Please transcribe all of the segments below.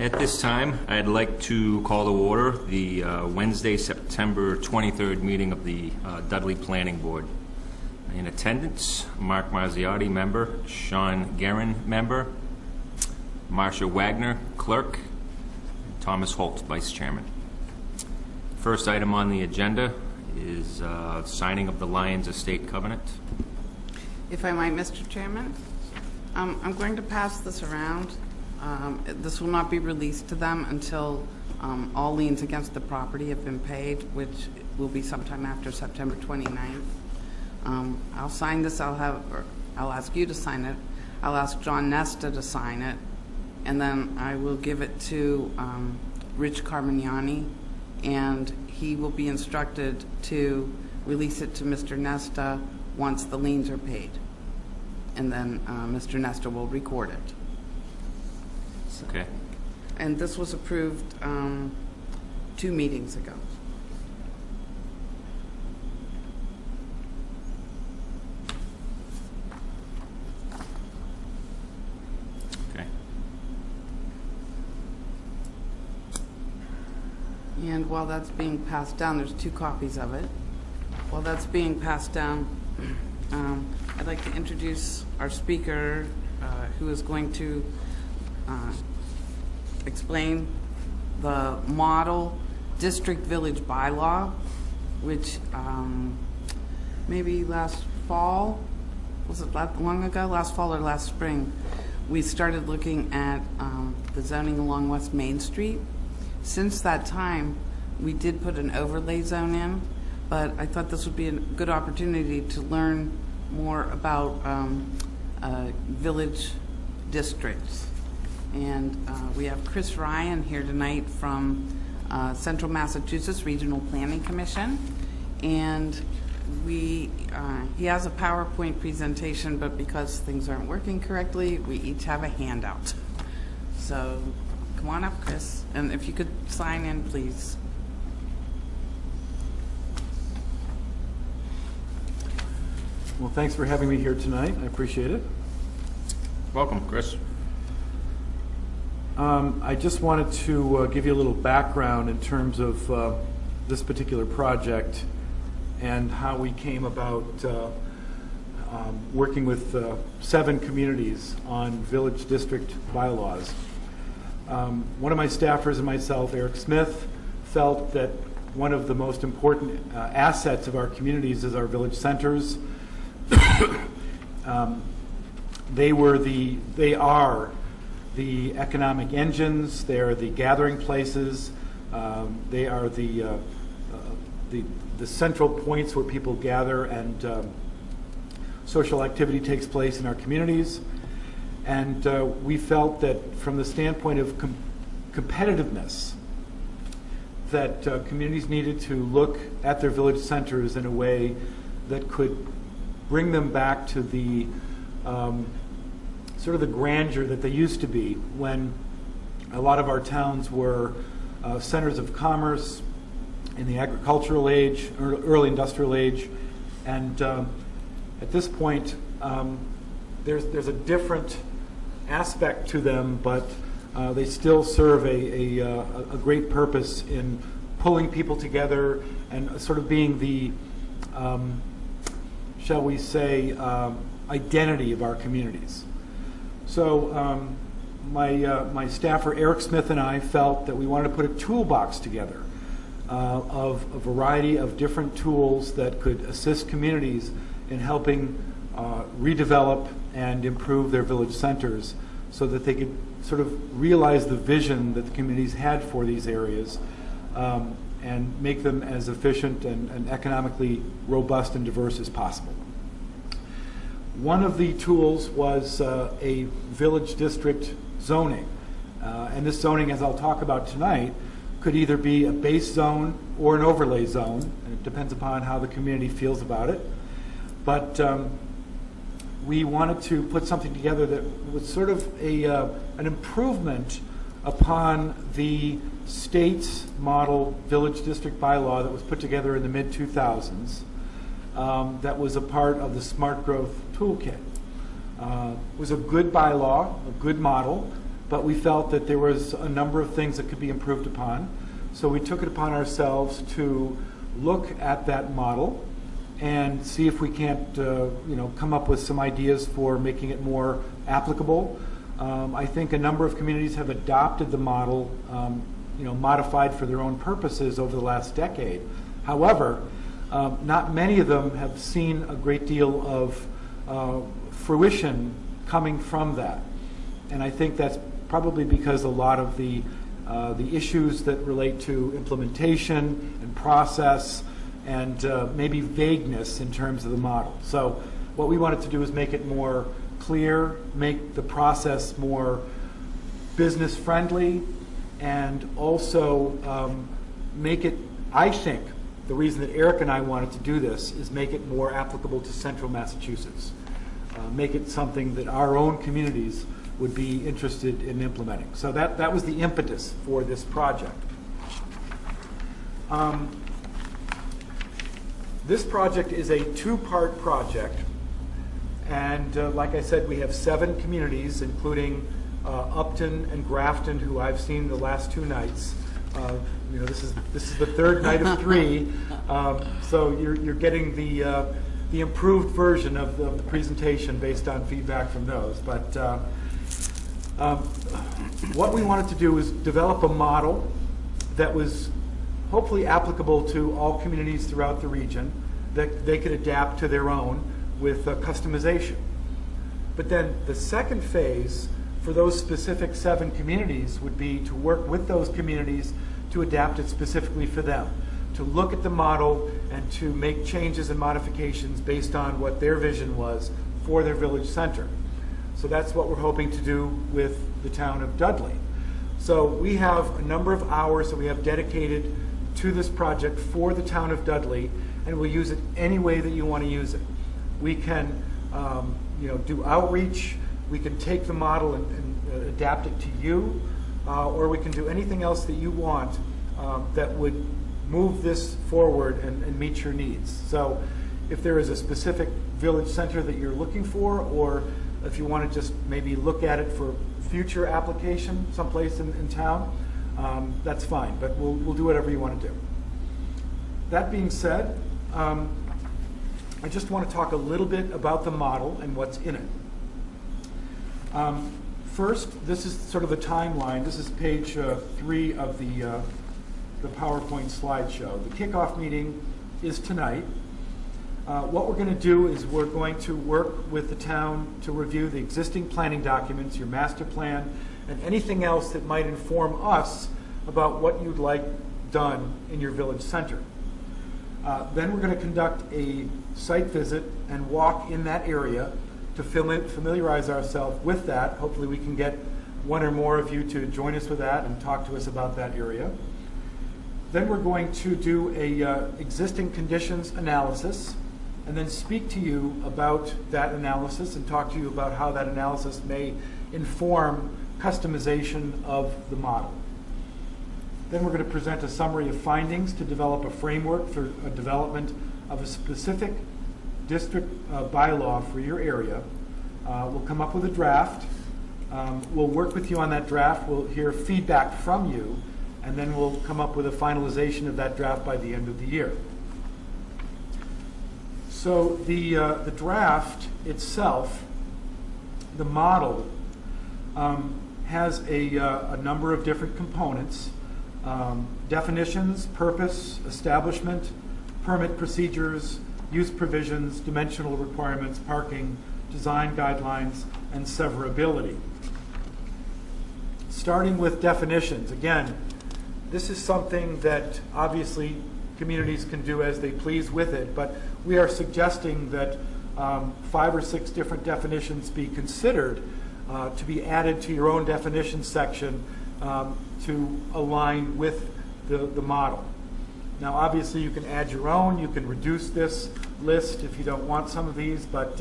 At this time, I'd like to call to order the Wednesday, September 23rd meeting of the Dudley Planning Board. In attendance, Mark Marziotti, member, Sean Guerin, member, Marcia Wagner, clerk, and Thomas Holt, vice chairman. First item on the agenda is signing of the Lions Estate Covenant. If I might, Mr. Chairman, I'm going to pass this around. This will not be released to them until all liens against the property have been paid, which will be sometime after September 29th. I'll sign this. I'll ask you to sign it. I'll ask John Nesta to sign it, and then I will give it to Rich Carmignani, and he will be instructed to release it to Mr. Nesta once the liens are paid, and then Mr. Nesta will record it. Okay. And this was approved 2 meetings ago. Okay. And while that's being passed down, there's 2 copies of it. While that's being passed down, I'd like to introduce our speaker who is going to explain the model district village bylaw, which maybe last fall, was it long ago, last fall or last spring, we started looking at the zoning along West Main Street. Since that time, we did put an overlay zone in, but I thought this would be a good opportunity to learn more about village districts. And we have Chris Ryan here tonight from Central Massachusetts Regional Planning Commission, and he has a PowerPoint presentation, but because things aren't working correctly, we each have a handout. So come on up, Chris, and if you could sign in, please. Well, thanks for having me here tonight. I appreciate it. Welcome, Chris. I just wanted to give you a little background in terms of this particular project and how we came about working with 7 communities on village district bylaws. One of my staffers and myself, Eric Smith, felt that one of the most important assets of our communities is our village centers. They are the economic engines. They are the gathering places. They are the central points where people gather and social activity takes place in our communities. And we felt that from the standpoint of competitiveness, that communities needed to look at their village centers in a way that could bring them back to the sort of the grandeur that they used to be when a lot of our towns were centers of commerce in the agricultural age, early industrial age. And at this point, there's a different aspect to them, but they still serve a great purpose in pulling people together and sort of being the, shall we say, identity of our communities. So my staffer Eric Smith and I felt that we wanted to put a toolbox together of a variety of different tools that could assist communities in helping redevelop and improve their village centers so that they could sort of realize the vision that the communities had for these areas and make them as efficient and economically robust and diverse as possible. One of the tools was a village district zoning. And this zoning, as I'll talk about tonight, could either be a base zone or an overlay zone. And it depends upon how the community feels about it. But we wanted to put something together that was sort of an improvement upon the state's model village district bylaw that was put together in the mid-2000s. That was a part of the Smart Growth Toolkit. It was a good bylaw, a good model, but we felt that there was a number of things that could be improved upon. So we took it upon ourselves to look at that model and see if we can't come up with some ideas for making it more applicable. I think a number of communities have adopted the model, modified for their own purposes over the last decade. However, not many of them have seen a great deal of fruition coming from that. And I think that's probably because a lot of the issues that relate to implementation and process and maybe vagueness in terms of the model. So what we wanted to do is make it more clear, make the process more business friendly, and also make it, I think, the reason that Eric and I wanted to do this is make it more applicable to central Massachusetts. Make it something that our own communities would be interested in implementing. So that was the impetus for this project. This project is a two-part project. And like I said, we have 7 communities, including Upton and Grafton, who I've seen the last 2 nights. This is the 3rd night of 3, so you're getting the improved version of the presentation based on feedback from those. But what we wanted to do is develop a model that was hopefully applicable to all communities throughout the region, that they could adapt to their own with customization. But then the second phase for those specific 7 communities would be to work with those communities to adapt it specifically for them, to look at the model and to make changes and modifications based on what their vision was for their village center. So that's what we're hoping to do with the town of Dudley. So we have a number of hours that we have dedicated to this project for the town of Dudley, and we'll use it any way that you want to use it. We can do outreach, we can take the model and adapt it to you, or we can do anything else that you want that would move this forward and meet your needs. So if there is a specific village center that you're looking for, or if you want to just maybe look at it for future application someplace in town, that's fine, but we'll do whatever you want to do. That being said, I just want to talk a little bit about the model and what's in it. First, this is sort of the timeline. This is page 3 of the PowerPoint slideshow. The kickoff meeting is tonight. What we're going to do is we're going to work with the town to review the existing planning documents, your master plan, and anything else that might inform us about what you'd like done in your village center. Then we're going to conduct a site visit and walk in that area to familiarize ourselves with that. Hopefully we can get one or more of you to join us with that and talk to us about that area. Then we're going to do a existing conditions analysis and then speak to you about that analysis and talk to you about how that analysis may inform customization of the model. Then we're going to present a summary of findings to develop a framework for a development of a specific district bylaw for your area. We'll come up with a draft. We'll work with you on that draft. We'll hear feedback from you, and then we'll come up with a finalization of that draft by the end of the year. So the draft itself, the model, has a number of different components. Definitions, purpose, establishment, permit procedures, use provisions, dimensional requirements, parking, design guidelines, and severability. Starting with definitions, again, this is something that obviously communities can do as they please with it, but we are suggesting that 5 or 6 different definitions be considered to be added to your own definition section to align with the model. Now, obviously, you can add your own. You can reduce this list if you don't want some of these, but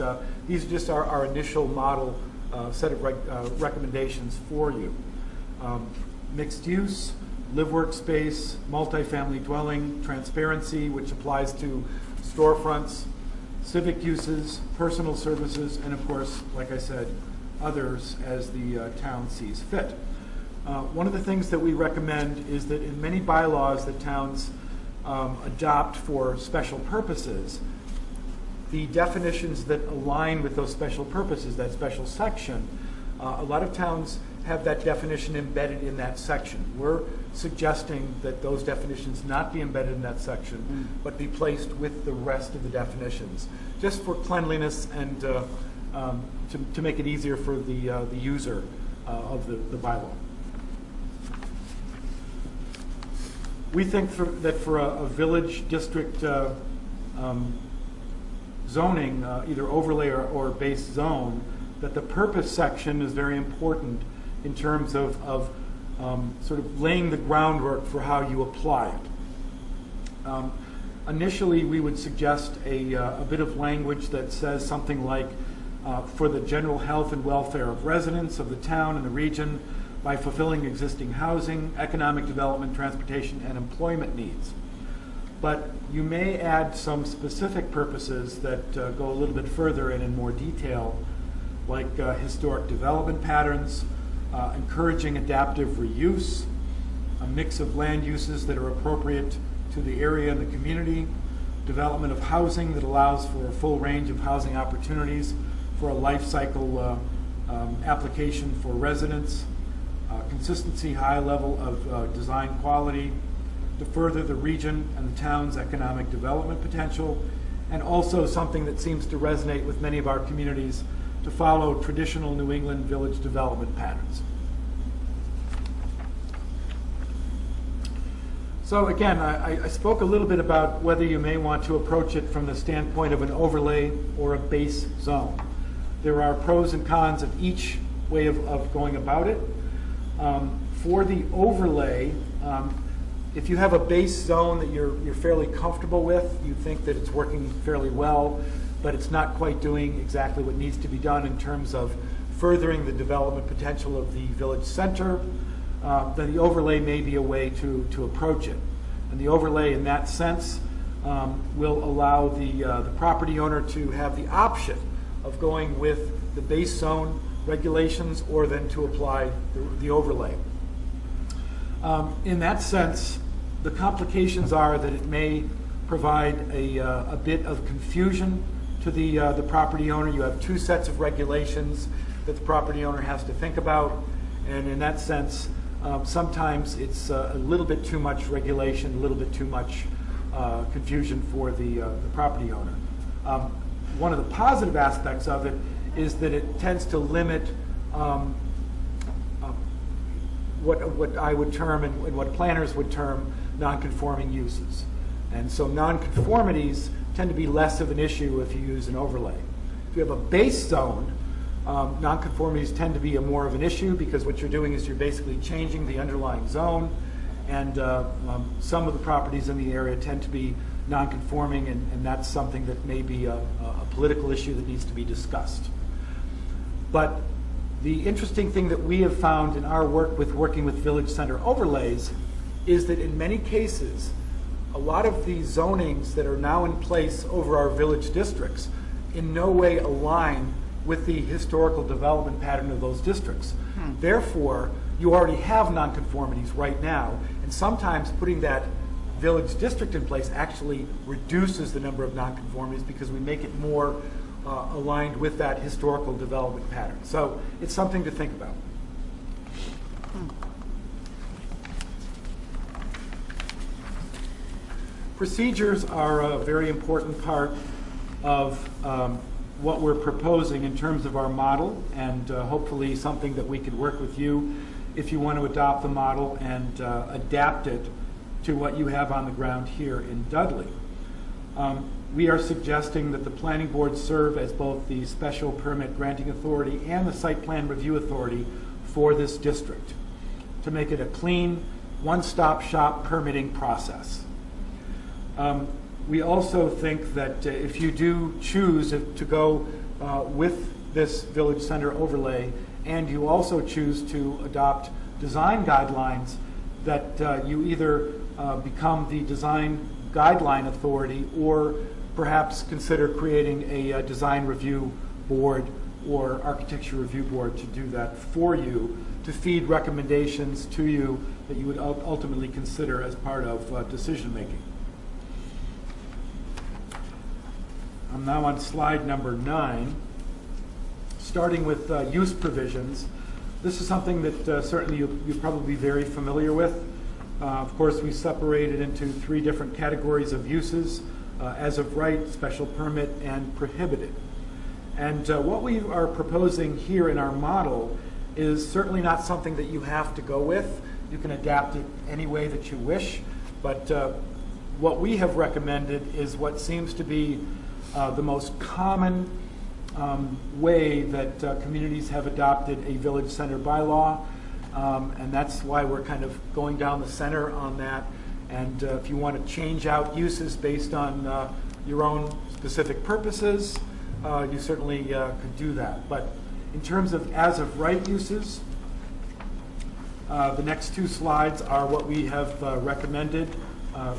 these are just our initial model set of recommendations for you. Mixed use, live workspace, multifamily dwelling, transparency, which applies to storefronts, civic uses, personal services, and of course, like I said, others as the town sees fit. One of the things that we recommend is that in many bylaws that towns adopt for special purposes, the definitions that align with those special purposes, that special section, a lot of towns have that definition embedded in that section. We're suggesting that those definitions not be embedded in that section, but be placed with the rest of the definitions, just for cleanliness and to make it easier for the user of the bylaw. We think that for a village district zoning, either overlay or base zone, that the purpose section is very important in terms of sort of laying the groundwork for how you apply it. Initially, we would suggest a bit of language that says something like, for the general health and welfare of residents of the town and the region by fulfilling existing housing, economic development, transportation, and employment needs. But you may add some specific purposes that go a little bit further and in more detail, like historic development patterns, encouraging adaptive reuse, a mix of land uses that are appropriate to the area and the community, development of housing that allows for a full range of housing opportunities for a life cycle application for residents, consistency, high level of design quality to further the region and the town's economic development potential, and also something that seems to resonate with many of our communities, to follow traditional New England village development patterns. So again, I spoke a little bit about whether you may want to approach it from the standpoint of an overlay or a base zone. There are pros and cons of each way of going about it. For the overlay, if you have a base zone that you're fairly comfortable with, you think that it's working fairly well, but it's not quite doing exactly what needs to be done in terms of furthering the development potential of the village center, then the overlay may be a way to approach it. And the overlay in that sense will allow the property owner to have the option of going with the base zone regulations or then to apply the overlay. In that sense, the complications are that it may provide a bit of confusion to the property owner. You have two sets of regulations that the property owner has to think about, and in that sense, sometimes it's a little bit too much regulation, a little bit too much confusion for the property owner. One of the positive aspects of it is that it tends to limit what I would term and what planners would term non-conforming uses. And so non-conformities tend to be less of an issue if you use an overlay. If you have a base zone, non-conformities tend to be more of an issue because what you're doing is you're basically changing the underlying zone, and some of the properties in the area tend to be non-conforming, and that's something that may be a political issue that needs to be discussed. But the interesting thing that we have found in our work with working with village center overlays is that in many cases, a lot of the zonings that are now in place over our village districts in no way align with the historical development pattern of those districts. Therefore, you already have nonconformities right now, and sometimes putting that village district in place actually reduces the number of nonconformities because we make it more aligned with that historical development pattern. So it's something to think about. Procedures are a very important part of what we're proposing in terms of our model, and hopefully something that we could work with you if you want to adopt the model and adapt it to what you have on the ground here in Dudley. We are suggesting that the planning board serve as both the special permit granting authority and the site plan review authority for this district to make it a clean, one-stop shop permitting process. We also think that if you do choose to go with this village center overlay, and you also choose to adopt design guidelines, that you either become the design guideline authority or perhaps consider creating a design review board or Architecture Review Board to do that for you, to feed recommendations to you that you would ultimately consider as part of decision making. I'm now on slide number 9, starting with use provisions. This is something that certainly you're probably very familiar with. Of course, we separated into 3 different categories of uses: as of right, special permit, and prohibited. And what we are proposing here in our model is certainly not something that you have to go with. You can adapt it any way that you wish, but what we have recommended is what seems to be the most common way that communities have adopted a village center bylaw, and that's why we're kind of going down the center on that. And if you want to change out uses based on your own specific purposes, you certainly could do that. But in terms of as of right uses, the next 2 slides are what we have recommended.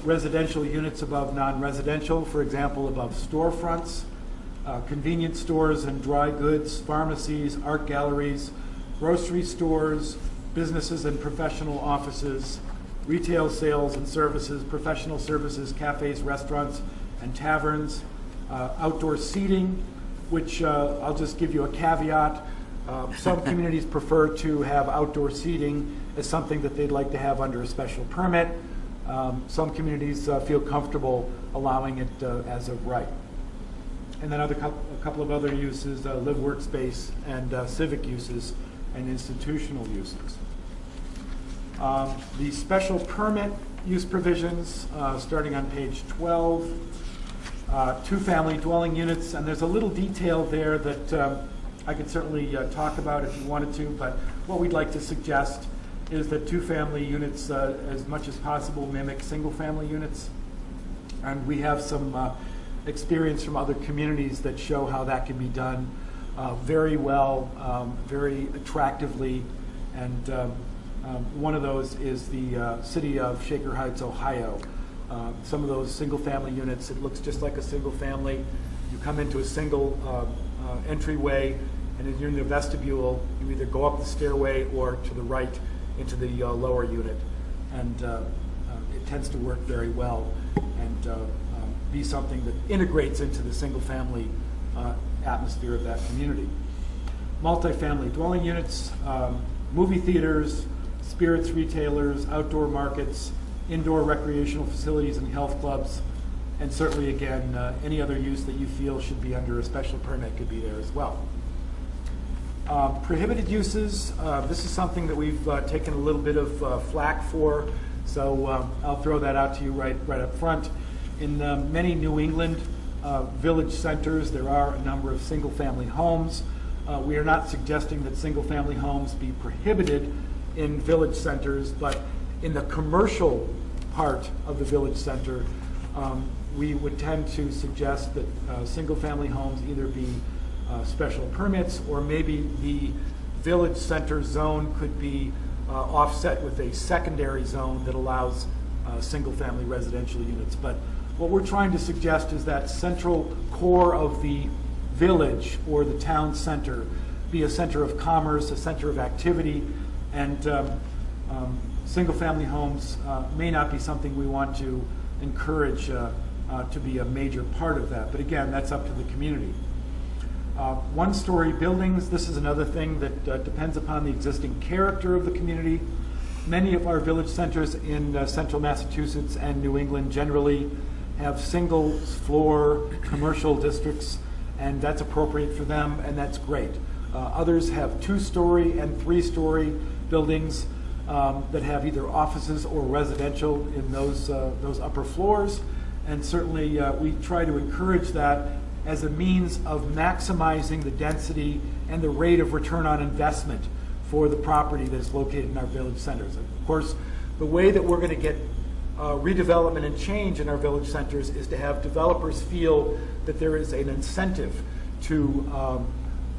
Residential units above non-residential, for example, above storefronts, convenience stores and dry goods, pharmacies, art galleries, grocery stores, businesses and professional offices, retail sales and services, professional services, cafes, restaurants, and taverns, outdoor seating, which I'll just give you a caveat. Some communities prefer to have outdoor seating as something that they'd like to have under a special permit. Some communities feel comfortable allowing it as of right. And then a couple of other uses, live workspace and civic uses and institutional uses. The special permit use provisions, starting on page 12, 2-family dwelling units, and there's a little detail there that I could certainly talk about if you wanted to, but what we'd like to suggest is that 2-family units, as much as possible, mimic single-family units. And we have some experience from other communities that show how that can be done very well, very attractively. And one of those is the city of Shaker Heights, Ohio. Some of those single-family units, it looks just like a single family. You come into a single entryway, and as you're in the vestibule, you either go up the stairway or to the right into the lower unit. And it tends to work very well and be something that integrates into the single-family atmosphere of that community. Multifamily dwelling units, movie theaters, spirits retailers, outdoor markets, indoor recreational facilities and health clubs, and certainly, again, any other use that you feel should be under a special permit could be there as well. Prohibited uses, this is something that we've taken a little bit of flack for, so I'll throw that out to you right up front. In many New England village centers, there are a number of single-family homes. We are not suggesting that single-family homes be prohibited in village centers, but in the commercial part of the village center, we would tend to suggest that single-family homes either be special permits, or maybe the village center zone could be offset with a secondary zone that allows single-family residential units. But what we're trying to suggest is that central core of the village or the town center be a center of commerce, a center of activity, and single-family homes may not be something we want to encourage to be a major part of that. But again, that's up to the community. One-story buildings, this is another thing that depends upon the existing character of the community. Many of our village centers in central Massachusetts and New England generally have single-floor commercial districts, and that's appropriate for them, and that's great. Others have 2-story and 3-story buildings that have either offices or residential in those upper floors, and certainly we try to encourage that as a means of maximizing the density and the rate of return on investment for the property that is located in our village centers. Of course, the way that we're going to get redevelopment and change in our village centers is to have developers feel that there is an incentive to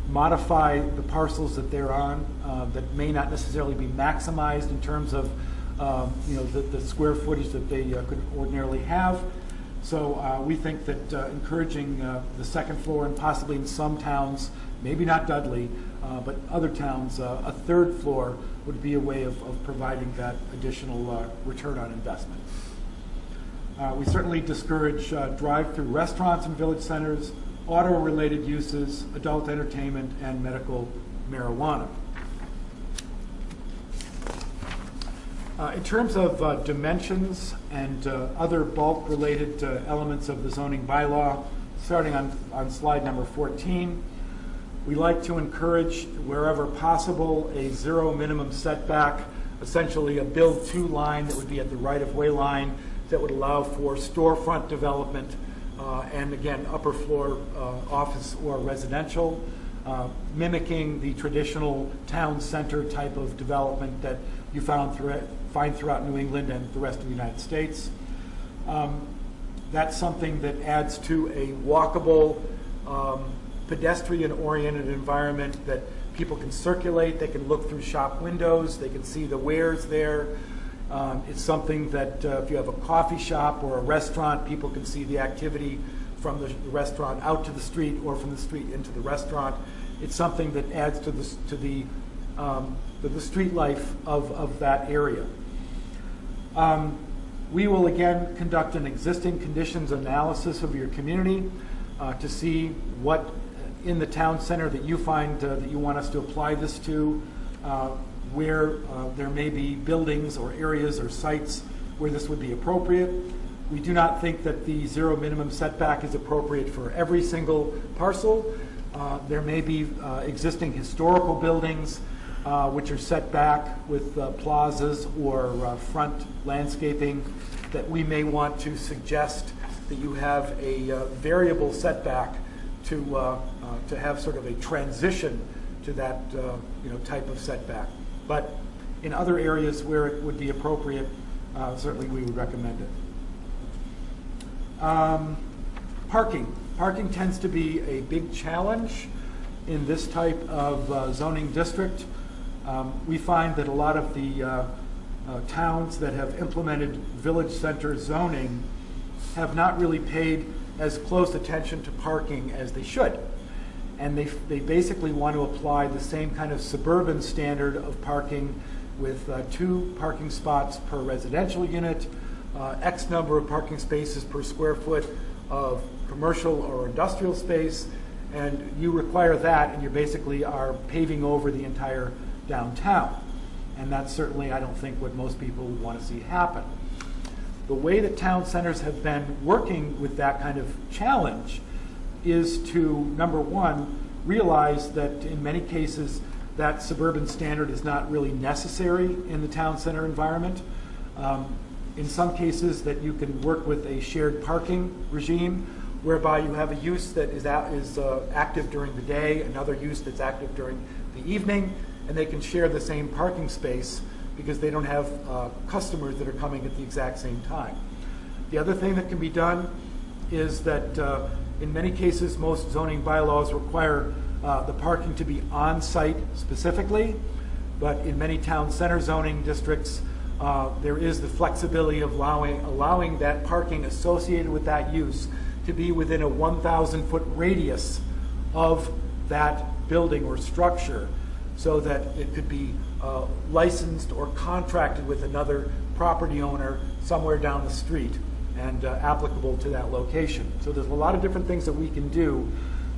modify the parcels that they're on that may not necessarily be maximized in terms of the square footage that they could ordinarily have. So we think that encouraging the second floor, and possibly in some towns, maybe not Dudley, but other towns, a third floor would be a way of providing that additional return on investment. We certainly discourage drive-through restaurants in village centers, auto-related uses, adult entertainment, and medical marijuana. In terms of dimensions and other bulk-related elements of the zoning bylaw, starting on slide number 14, we like to encourage, wherever possible, a zero minimum setback, essentially a build-to line that would be at the right-of-way line that would allow for storefront development and, again, upper floor office or residential, mimicking the traditional town center type of development that you find throughout New England and the rest of the United States. That's something that adds to a walkable, pedestrian-oriented environment that people can circulate, they can look through shop windows, they can see the wares there. It's something that if you have a coffee shop or a restaurant, people can see the activity from the restaurant out to the street or from the street into the restaurant. It's something that adds to the street life of that area. We will again conduct an existing conditions analysis of your community to see what in the town center that you find that you want us to apply this to, where there may be buildings or areas or sites where this would be appropriate. We do not think that the zero minimum setback is appropriate for every single parcel. There may be existing historical buildings which are set back with plazas or front landscaping that we may want to suggest that you have a variable setback to have sort of a transition to that type of setback. But in other areas where it would be appropriate, certainly we would recommend it. Parking. Parking tends to be a big challenge in this type of zoning district. We find that a lot of the towns that have implemented village center zoning have not really paid as close attention to parking as they should. And they basically want to apply the same kind of suburban standard of parking with 2 parking spots per residential unit, X number of parking spaces per square foot of commercial or industrial space, and you require that, and you basically are paving over the entire downtown. And that's certainly, I don't think, what most people would want to see happen. The way that town centers have been working with that kind of challenge is to, number one, realize that in many cases that suburban standard is not really necessary in the town center environment. In some cases that you can work with a shared parking regime whereby you have a use that is active during the day, another use that's active during the evening, and they can share the same parking space because they don't have customers that are coming at the exact same time. The other thing that can be done is that in many cases, most zoning bylaws require the parking to be on-site specifically, but in many town center zoning districts, there is the flexibility of allowing that parking associated with that use to be within a 1,000-foot radius of that building or structure so that it could be licensed or contracted with another property owner somewhere down the street and applicable to that location. So there's a lot of different things that we can do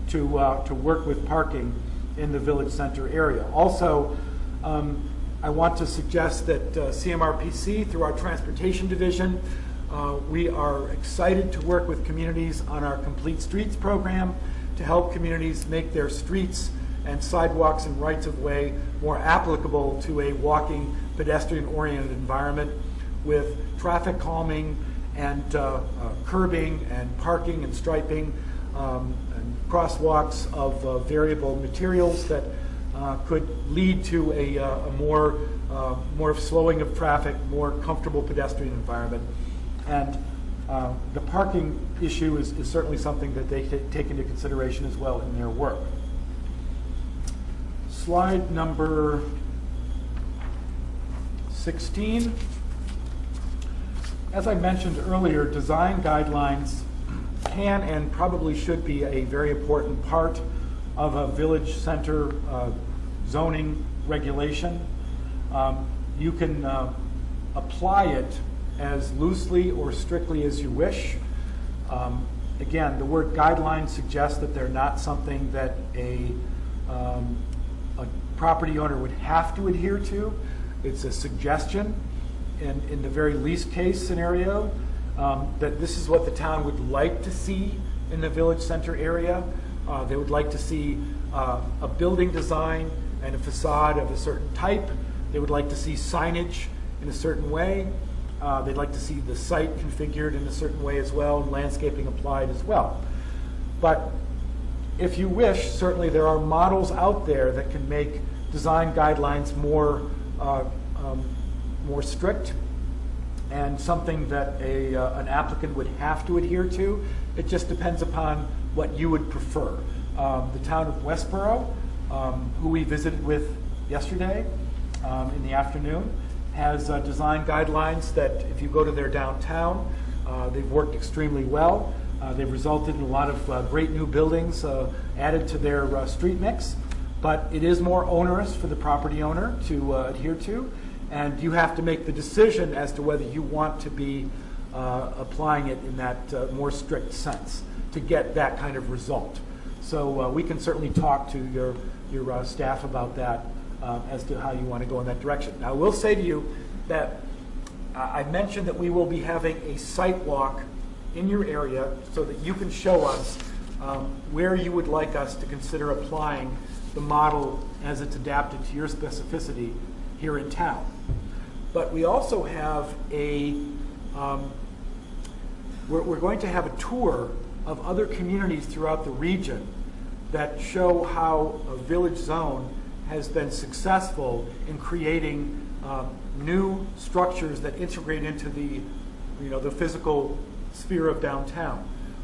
to work with parking in the village center area. Also, I want to suggest that CMRPC, through our transportation division, we are excited to work with communities on our Complete Streets program to help communities make their streets and sidewalks and rights-of-way more applicable to a walking, pedestrian-oriented environment with traffic calming and curbing and parking and striping and crosswalks of variable materials that could lead to a more slowing of traffic, more comfortable pedestrian environment. And the parking issue is certainly something that they take into consideration as well in their work. Slide number 16. as I mentioned earlier, design guidelines can and probably should be a very important part of a village center zoning regulation. You can apply it as loosely or strictly as you wish. Again, the word guidelines suggests that they're not something that a property owner would have to adhere to. It's a suggestion in the very least case scenario that this is what the town would like to see in the village center area. They would like to see a building design and a facade of a certain type. They would like to see signage in a certain way. They'd like to see the site configured in a certain way as well, and landscaping applied as well. But if you wish, certainly there are models out there that can make design guidelines more strict and something that an applicant would have to adhere to. It just depends upon what you would prefer. The town of Westboro, who we visited with yesterday in the afternoon, has design guidelines that if you go to their downtown, they've worked extremely well. They've resulted in a lot of great new buildings added to their street mix, but it is more onerous for the property owner to adhere to, and you have to make the decision as to whether you want to be applying it in that more strict sense to get that kind of result. So we can certainly talk to your staff about that as to how you want to go in that direction. Now, I will say to you that I mentioned that we will be having a site walk in your area so that you can show us where you would like us to consider applying the model as it's adapted to your specificity here in town. But we also have we're going to have a tour of other communities throughout the region that show how a village zone has been successful in creating new structures that integrate into the physical sphere of downtown.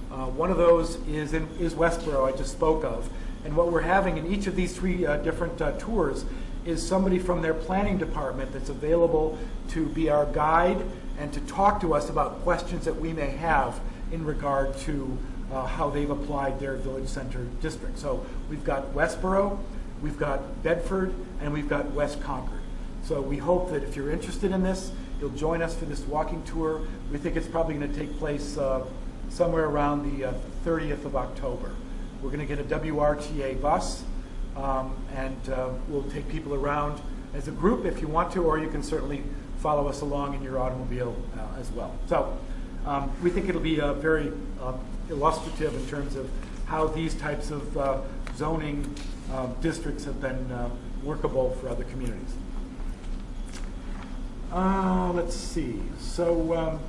One of those is Westboro, I just spoke of. And what we're having in each of these three different tours is somebody from their planning department that's available to be our guide and to talk to us about questions that we may have in regard to how they've applied their village center district. So we've got Westboro, we've got Bedford, and we've got West Concord. So we hope that if you're interested in this, you'll join us for this walking tour. We think it's probably going to take place somewhere around the 30th of October. We're going to get a WRTA bus, and we'll take people around as a group if you want to, or you can certainly follow us along in your automobile as well. So we think it'll be very illustrative in terms of how these types of zoning districts have been workable for other communities. Let's see. So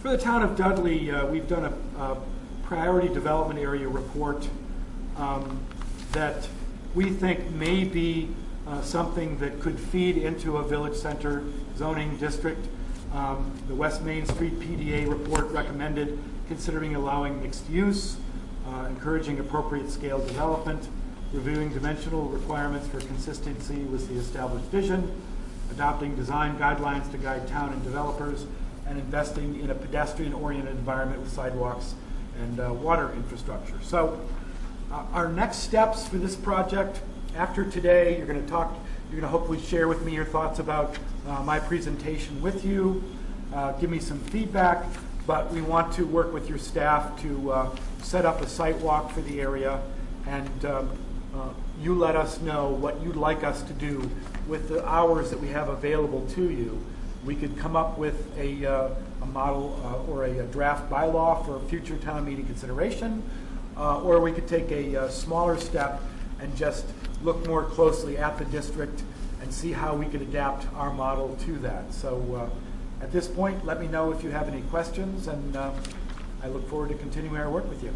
for the town of Dudley, we've done a priority development area report that we think may be something that could feed into a village center zoning district. The West Main Street PDA report recommended considering allowing mixed use, encouraging appropriate scale development, reviewing dimensional requirements for consistency with the established vision, adopting design guidelines to guide town and developers, and investing in a pedestrian-oriented environment with sidewalks and water infrastructure. So our next steps for this project, after today, you're going to hopefully share with me your thoughts about my presentation with you, give me some feedback, but we want to work with your staff to set up a site walk for the area, and you let us know what you'd like us to do with the hours that we have available to you. We could come up with a model or a draft bylaw for future town meeting consideration, or we could take a smaller step and just look more closely at the district and see how we could adapt our model to that. So at this point, let me know if you have any questions, and I look forward to continuing our work with you.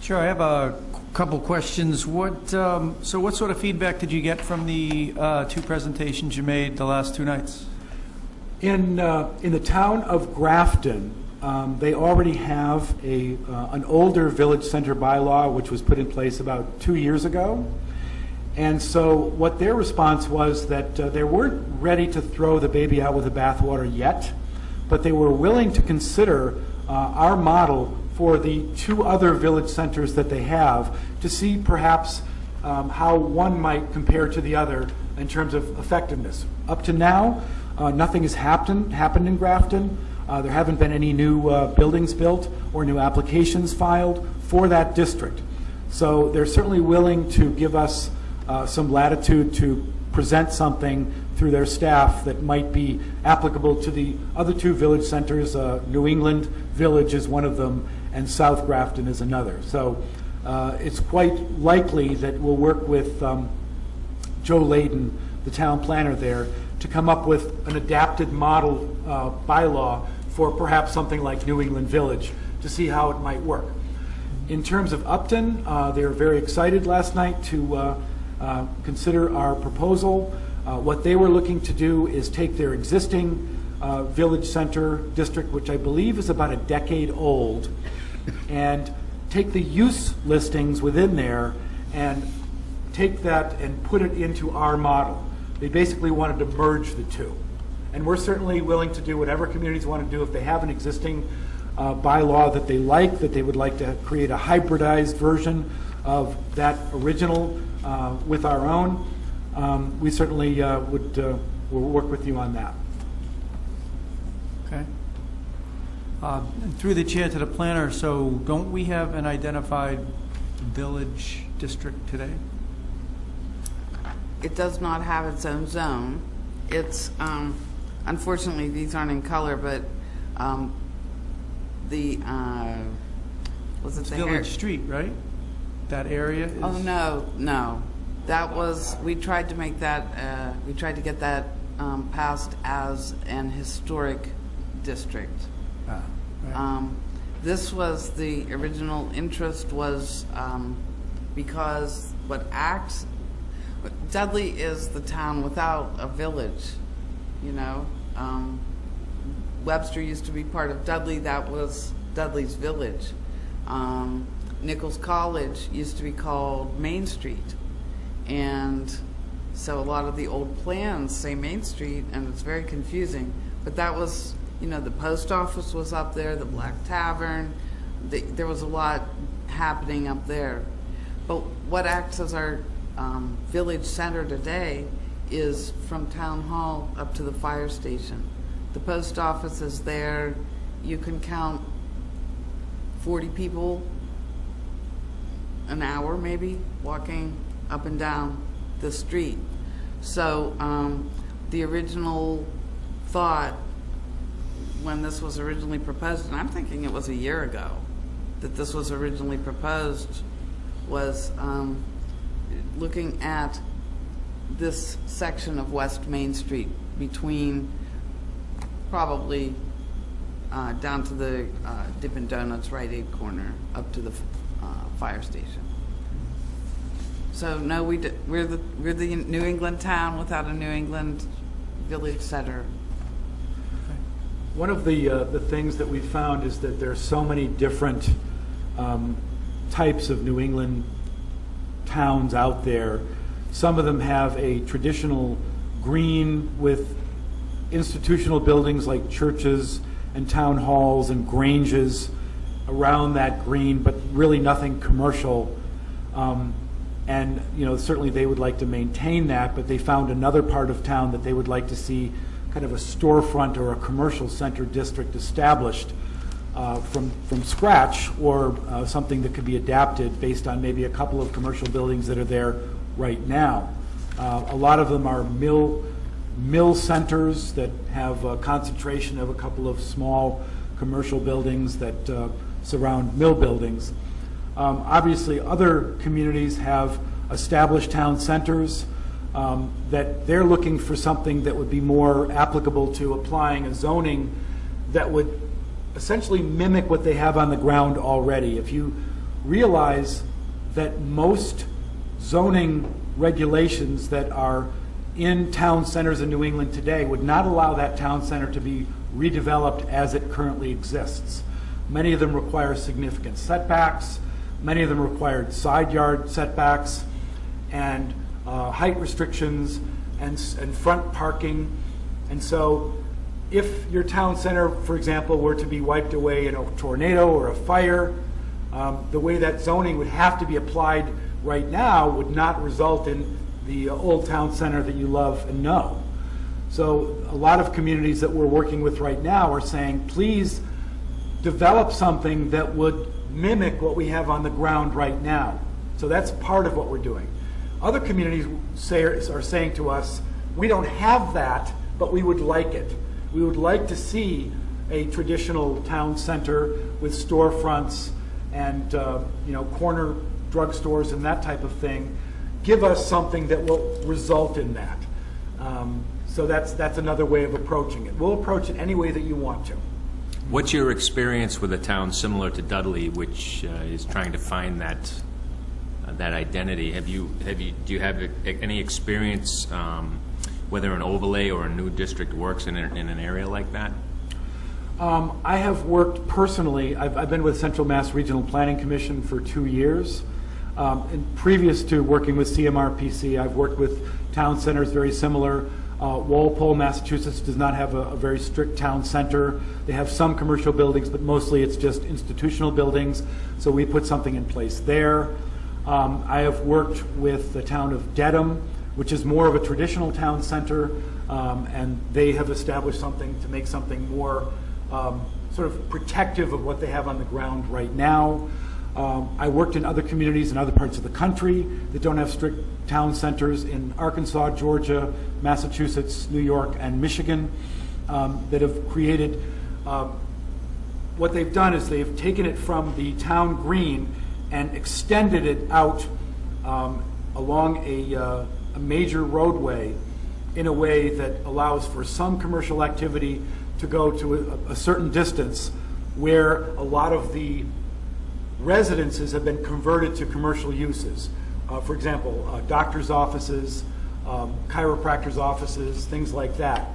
Sure, I have a couple questions. So what sort of feedback did you get from the two presentations you made the last two nights? In the town of Grafton, they already have an older village center bylaw which was put in place about 2 years ago. And so what their response was that they weren't ready to throw the baby out with the bathwater yet, but they were willing to consider our model for the 2 other village centers that they have to see perhaps how one might compare to the other in terms of effectiveness. Up to now, nothing has happened in Grafton. There haven't been any new buildings built or new applications filed for that district. So they're certainly willing to give us some latitude to present something through their staff that might be applicable to the other 2 village centers. New England Village is one of them, and South Grafton is another. So it's quite likely that we'll work with Joe Layden, the town planner there, to come up with an adapted model bylaw for perhaps something like New England Village to see how it might work. In terms of Upton, they were very excited last night to consider our proposal. What they were looking to do is take their existing village center district, which I believe is about a decade old, and take the use listings within there and take that and put it into our model. They basically wanted to merge the 2. And we're certainly willing to do whatever communities want to do. If they have an existing bylaw that they like, that they would like to create a hybridized version of that original with our own, we certainly will work with you on that. Okay. Through the chair to the planner, so don't we have an identified village district today? It does not have its own zone. It's, unfortunately, these aren't in color, but the, was it It's the Village Street, right? That area is... Oh, no. That was, we tried to make that, we tried to get that passed as an historic district. Right. This was, the original interest was because Dudley is the town without a village, you know. Webster used to be part of Dudley, that was Dudley's village. Nichols College used to be called Main Street. And so a lot of the old plans say Main Street, and it's very confusing. But that was, you know, the post office was up there, the Black Tavern. There was a lot happening up there. But what acts as our village center today is from Town Hall up to the fire station. The post office is there. You can count 40 people an hour maybe walking up and down the street. So the original thought when this was originally proposed, and I'm thinking it was a year ago that this was originally proposed, was looking at this section of West Main Street between probably down to the Dippin' Donuts Rite Aid corner up to the fire station. So no, we're the New England town without a New England village center. One of the things that we found is that there are so many different types of New England towns out there. Some of them have a traditional green with institutional buildings like churches and town halls and granges around that green, but really nothing commercial. And you know, certainly they would like to maintain that, but they found another part of town that they would like to see kind of a storefront or a commercial center district established from scratch, or something that could be adapted based on maybe a couple of commercial buildings that are there right now. A lot of them are mill centers that have a concentration of a couple of small commercial buildings that surround mill buildings. Obviously, other communities have established town centers that they're looking for something that would be more applicable to applying a zoning that would essentially mimic what they have on the ground already. If you realize that most zoning regulations that are in town centers in New England today would not allow that town center to be redeveloped as it currently exists. Many of them require significant setbacks. Many of them required side yard setbacks. And height restrictions, and front parking. And so if your town center, for example, were to be wiped away in a tornado or a fire, the way that zoning would have to be applied right now would not result in the old town center that you love and know. So a lot of communities that we're working with right now are saying, please develop something that would mimic what we have on the ground right now. So that's part of what we're doing. Other communities are saying to us, we don't have that, but we would like it. We would like to see a traditional town center with storefronts and corner drugstores and that type of thing. Give us something that will result in that. So that's another way of approaching it. We'll approach it any way that you want to. What's your experience with a town similar to Dudley, which is trying to find that identity? Do you have any experience whether an overlay or a new district works in an area like that? I have worked personally. I've been with Central Mass Regional Planning Commission for 2 years. And previous to working with CMRPC, I've worked with town centers very similar. Walpole, Massachusetts does not have a very strict town center. They have some commercial buildings, but mostly it's just institutional buildings. So we put something in place there. I have worked with the town of Dedham, which is more of a traditional town center, and they have established something to make something more sort of protective of what they have on the ground right now. I worked in other communities in other parts of the country that don't have strict town centers in Arkansas, Georgia, Massachusetts, New York, and Michigan that have created, what they've done is they've taken it from the town green and extended it out along a major roadway in a way that allows for some commercial activity to go to a certain distance, where a lot of the residences have been converted to commercial uses. For example, doctors' offices, chiropractors' offices, things like that,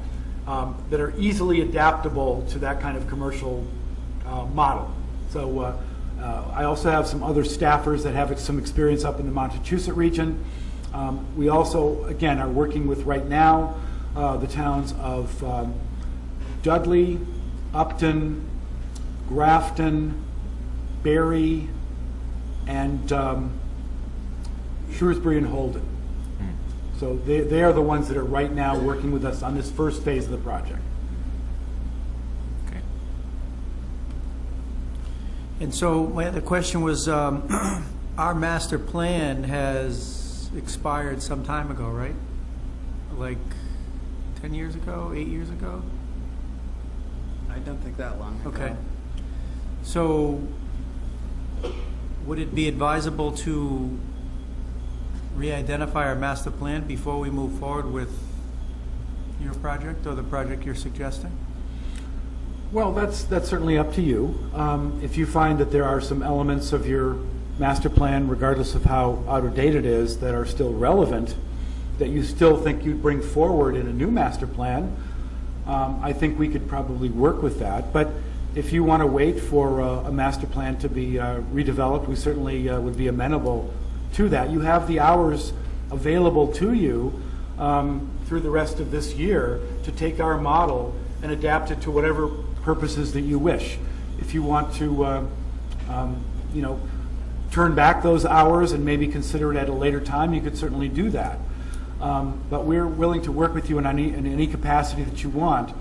that are easily adaptable to that kind of commercial model. So I also have some other staffers that have some experience up in the Montechusett region. We also, again, are working with right now the towns of Dudley, Upton, Grafton, Barry, and Shrewsbury and Holden. So they are the ones that are right now working with us on this first phase of the project. Okay. And so my other question was, our master plan has expired some time ago, right? Like 10 years ago, 8 years ago? I don't think that long ago. Okay. So would it be advisable to re-identify our master plan before we move forward with your project or the project you're suggesting? Well, that's certainly up to you. If you find that there are some elements of your master plan, regardless of how out of date it is, that are still relevant, that you still think you'd bring forward in a new master plan, I think we could probably work with that. But if you want to wait for a master plan to be redeveloped, we certainly would be amenable to that. You have the hours available to you through the rest of this year to take our model and adapt it to whatever purposes that you wish. If you want to, turn back those hours and maybe consider it at a later time, you could certainly do that. But we're willing to work with you in any capacity that you want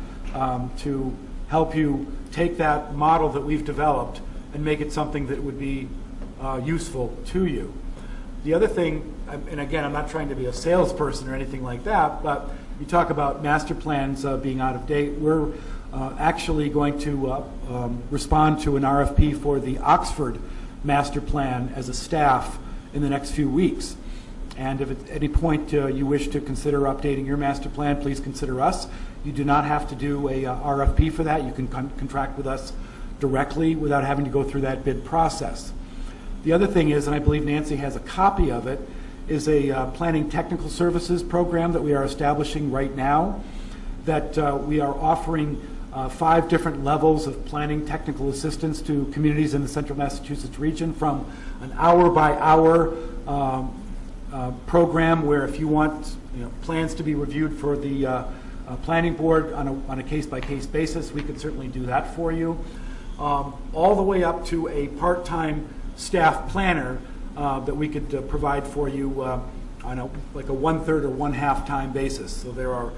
to help you take that model that we've developed and make it something that would be useful to you. The other thing, and again, I'm not trying to be a salesperson or anything like that, but you talk about master plans being out of date. We're actually going to respond to an RFP for the Oxford master plan as a staff in the next few weeks. And if at any point you wish to consider updating your master plan, please consider us. You do not have to do a RFP for that. You can contract with us directly without having to go through that bid process. The other thing is, and I believe Nancy has a copy of it, is a planning technical services program that we are establishing right now, that we are offering 5 different levels of planning technical assistance to communities in the central Massachusetts region, from an hour-by-hour program where if you want plans to be reviewed for the planning board on a case-by-case basis, we could certainly do that for you. All the way up to a part-time staff planner that we could provide for you on like a 1/3 or 1/2 time basis. So there are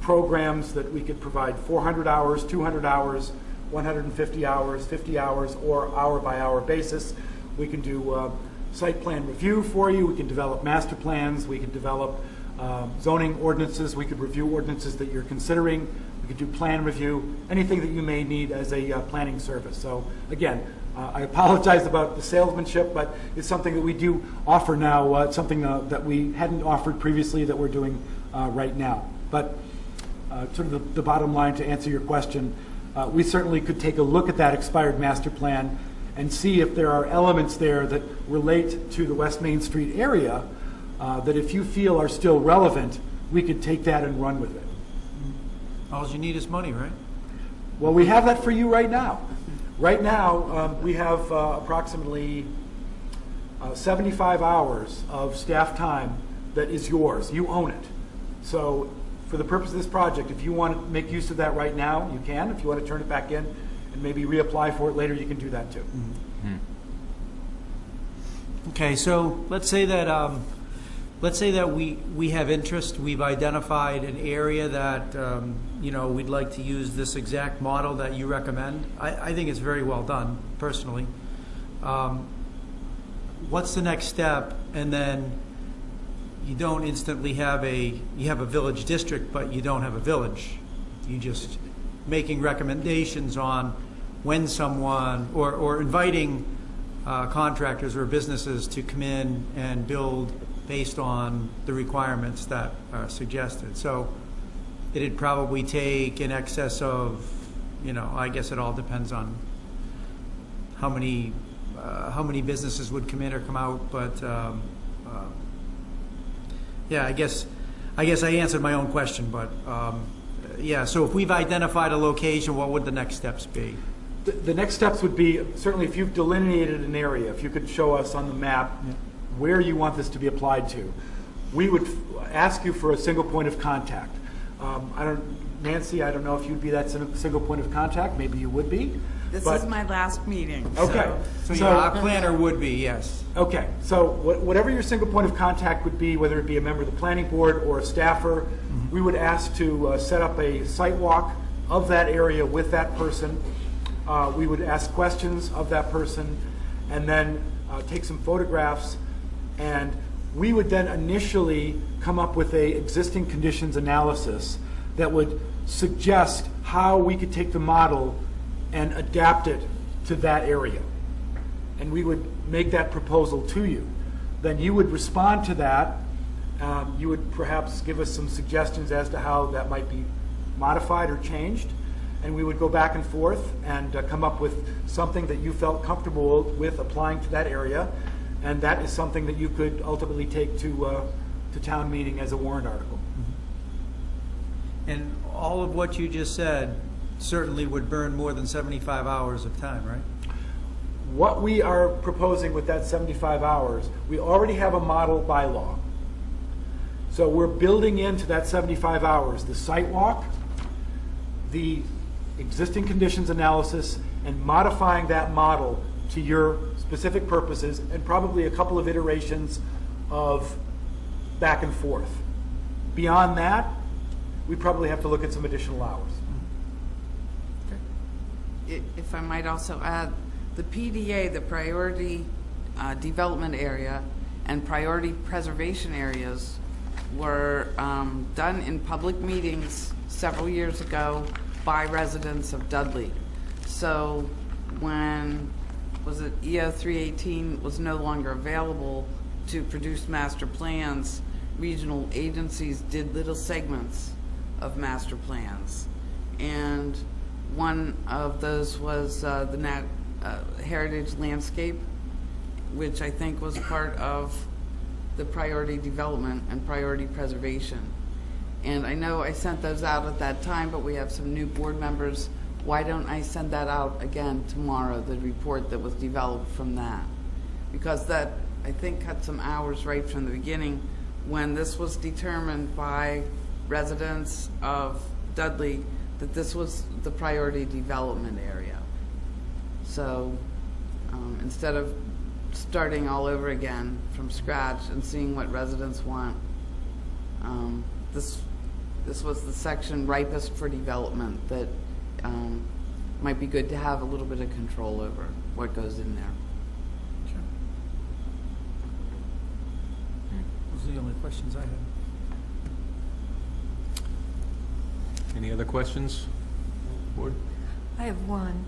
programs that we could provide 400 hours, 200 hours, 150 hours, 50 hours, or hour-by-hour basis. We can do site plan review for you. We can develop master plans. We can develop zoning ordinances. We could review ordinances that you're considering. We could do plan review, anything that you may need as a planning service. So again, I apologize about the salesmanship, but it's something that we do offer now. It's something that we hadn't offered previously that we're doing right now. But sort of the bottom line to answer your question, we certainly could take a look at that expired master plan and see if there are elements there that relate to the West Main Street area that if you feel are still relevant, we could take that and run with it. All you need is money, right? Well, we have that for you right now. Right now, we have approximately 75 hours of staff time that is yours. You own it. So for the purpose of this project, if you want to make use of that right now, you can. If you want to turn it back in and maybe reapply for it later, you can do that too. Mm-hmm. Okay, so let's say that we have interest. We've identified an area that we'd like to use this exact model that you recommend. I think it's very well done, personally. What's the next step? And then you don't instantly have you have a village district, but you don't have a village. You just making recommendations on when someone, or inviting contractors or businesses to come in and build based on the requirements that are suggested. So it'd probably take in excess of, I guess it all depends on how many businesses would come in or come out, but yeah, I guess I answered my own question, but yeah, so if we've identified a location, what would the next steps be? The next steps would be, certainly if you've delineated an area, if you could show us on the map where you want this to be applied to, we would ask you for a single point of contact. Nancy, I don't know if you'd be that single point of contact. Maybe you would be. This is my last meeting. Okay. So our planner would be, yes. Okay. So whatever your single point of contact would be, whether it be a member of the planning board or a staffer, we would ask to set up a site walk of that area with that person. We would ask questions of that person and then take some photographs, and we would then initially come up with a existing conditions analysis that would suggest how we could take the model and adapt it to that area. And we would make that proposal to you. Then you would respond to that. You would perhaps give us some suggestions as to how that might be modified or changed. And we would go back and forth and come up with something that you felt comfortable with applying to that area. And that is something that you could ultimately take to town meeting as a warrant article. And all of what you just said certainly would burn more than 75 hours of time, right? What we are proposing with that 75 hours, we already have a model bylaw. So we're building into that 75 hours the site walk, the existing conditions analysis, and modifying that model to your specific purposes, and probably a couple of iterations of back and forth. Beyond that, we probably have to look at some additional hours. If I might also add, the PDA, the priority development area, and priority preservation areas were done in public meetings several years ago by residents of Dudley. So when, EO 318 was no longer available to produce master plans, regional agencies did little segments of master plans. And one of those was the Heritage Landscape, which I think was part of the priority development and priority preservation. And I know I sent those out at that time, but we have some new board members. Why don't I send that out again tomorrow, the report that was developed from that? Because that I think, cut some hours right from the beginning when this was determined by residents of Dudley that this was the priority development area. So instead of starting all over again from scratch and seeing what residents want, this was the section ripest for development that might be good to have a little bit of control over what goes in there. Those are the only questions I had. Any other questions, board? I have one.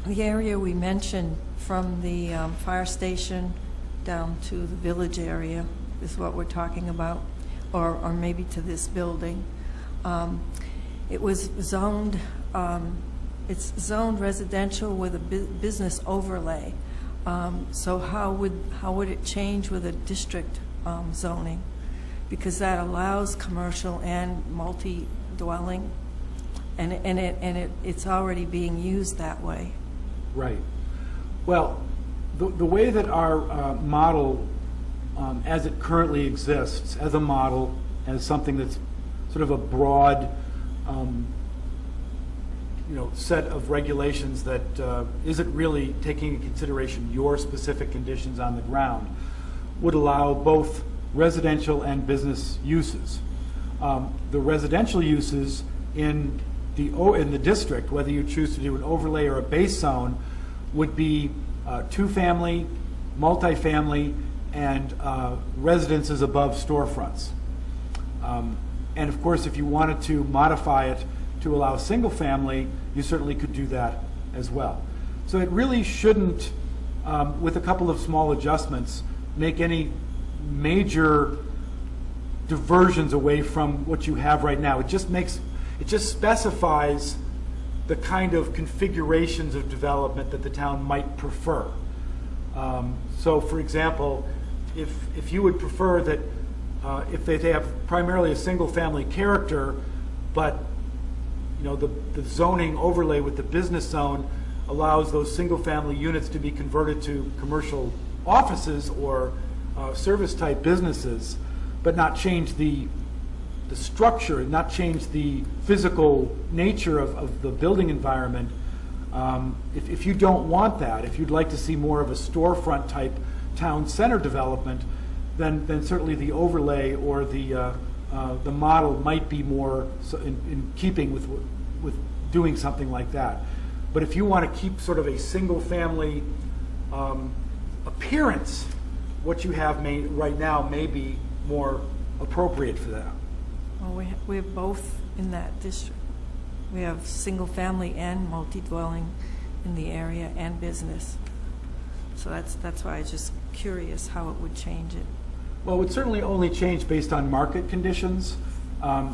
The area we mentioned from the fire station down to the village area is what we're talking about, or maybe to this building. It was zoned, it's zoned residential with a business overlay. So how would it change with a district zoning? Because that allows commercial and multi-dwelling, and it's already being used that way. Right. Well, the way that our model, as it currently exists, as a model, as something that's sort of a broad, set of regulations that isn't really taking into consideration your specific conditions on the ground, would allow both residential and business uses. The residential uses in the district, whether you choose to do an overlay or a base zone, would be two-family, multifamily, and residences above storefronts. And of course, if you wanted to modify it to allow single family, you certainly could do that as well. So it really shouldn't, with a couple of small adjustments, make any major diversions away from what you have right now. It just specifies the kind of configurations of development that the town might prefer. So for example, if you would prefer that if they have primarily a single family character, but the zoning overlay with the business zone allows those single family units to be converted to commercial offices or service type businesses, but not change the structure, not change the physical nature of the building environment. If you don't want that, if you'd like to see more of a storefront type town center development, then certainly the overlay or the model might be more in keeping with doing something like that. But if you want to keep sort of a single family appearance, what you have right now may be more appropriate for that. Well, we have both in that district. We have single family and multi-dwelling in the area and business. So that's why I was just curious how it would change it. Well, it would certainly only change based on market conditions.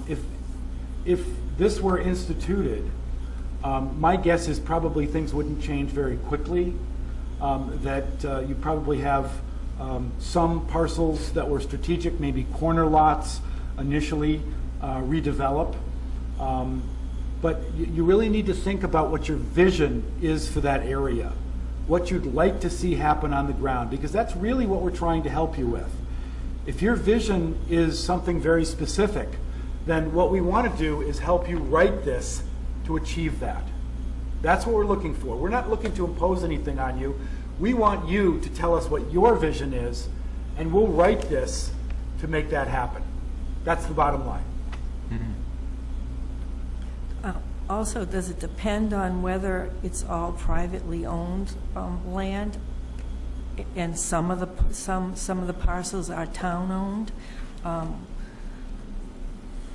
If this were instituted, my guess is probably things wouldn't change very quickly. That you probably have some parcels that were strategic, maybe corner lots initially, redevelop. But you really need to think about what your vision is for that area, what you'd like to see happen on the ground, because that's really what we're trying to help you with. If your vision is something very specific, then what we want to do is help you write this to achieve that. That's what we're looking for. We're not looking to impose anything on you. We want you to tell us what your vision is, and we'll write this to make that happen. That's the bottom line. Also, does it depend on whether it's all privately owned land, and some of the parcels are town owned?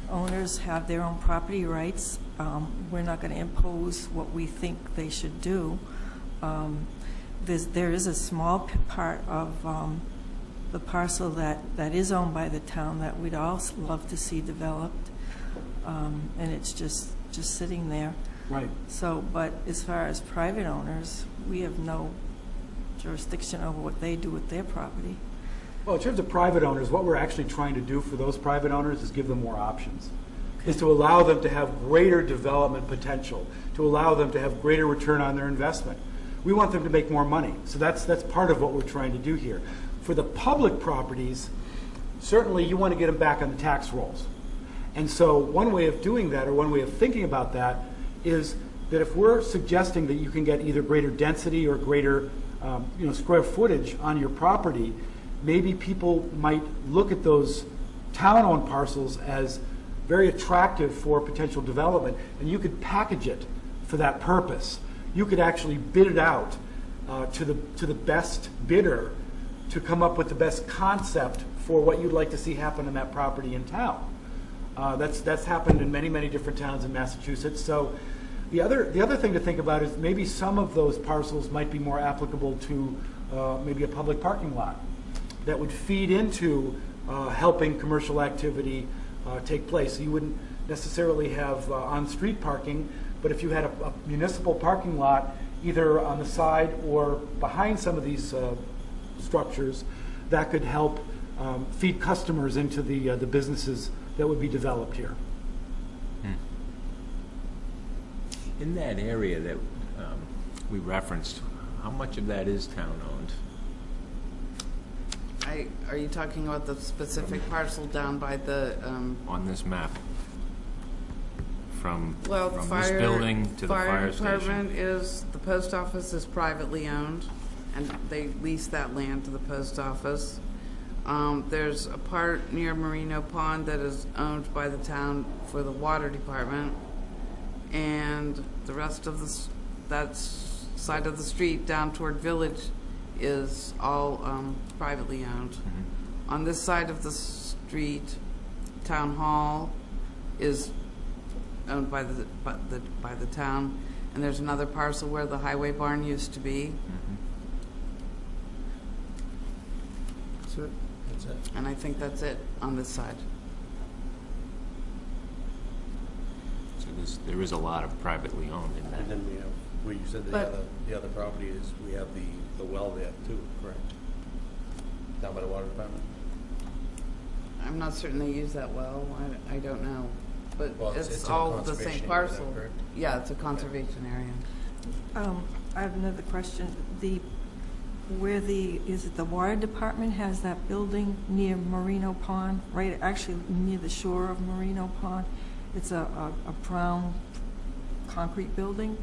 Owners have their own property rights. We're not going to impose what we think they should do. There is a small part of the parcel that is owned by the town that we'd all love to see developed, and it's just sitting there. Right. So, but as far as private owners, we have no jurisdiction over what they do with their property. Well, in terms of private owners, what we're actually trying to do for those private owners is give them more options, is to allow them to have greater development potential, to allow them to have greater return on their investment. We want them to make more money. So that's part of what we're trying to do here. For the public properties, certainly you want to get them back on the tax rolls. And so one way of doing that, or one way of thinking about that, is that if we're suggesting that you can get either greater density or greater square footage on your property, maybe people might look at those town-owned parcels as very attractive for potential development, and you could package it for that purpose. You could actually bid it out to the best bidder to come up with the best concept for what you'd like to see happen on that property in town. That's happened in many, many different towns in Massachusetts. So the other thing to think about is maybe some of those parcels might be more applicable to maybe a public parking lot that would feed into helping commercial activity take place. So you wouldn't necessarily have on-street parking, but if you had a municipal parking lot either on the side or behind some of these structures, that could help feed customers into the businesses that would be developed here. In that area that we referenced, how much of that is town-owned? Are you talking about the specific parcel down by the? On this map? From Well, this building to the fire department station? the post office is privately owned, and they lease that land to the post office. There's a part near Merino Pond that is owned by the town for the water department, and the rest of that side of the street down toward Village is all privately owned. Mm-hmm. On this side of the street, Town Hall is owned by the town, and there's another parcel where the highway barn used to be. Mm-hmm. That's it. That's it. And I think that's it on this side. So there is a lot of privately owned in that. And then we have, where you said But- the other property is, we have the well there too, correct? Down by the water department? I'm not certain they use that well. I don't know. But Well, it's it's in a all the conservation same area, parcel. is that correct? Yeah, it's a conservation area. I have another question. Is it the water department has that building near Merino Pond, right, actually near the shore of Merino Pond? It's a brown concrete building?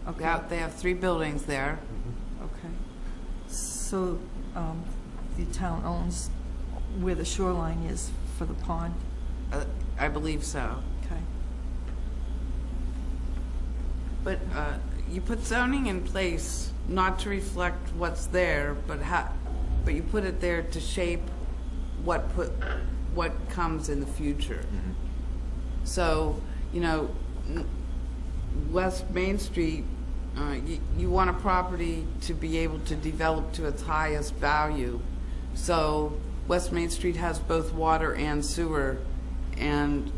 Okay. Yeah, they have 3 buildings there. Okay. So the town owns where the shoreline is for the pond? I believe so. Okay. But you put zoning in place not to reflect what's there, but you put it there to shape what comes in the future. Mm-hmm. So, West Main Street, you want a property to be able to develop to its highest value. So West Main Street has both water and sewer, and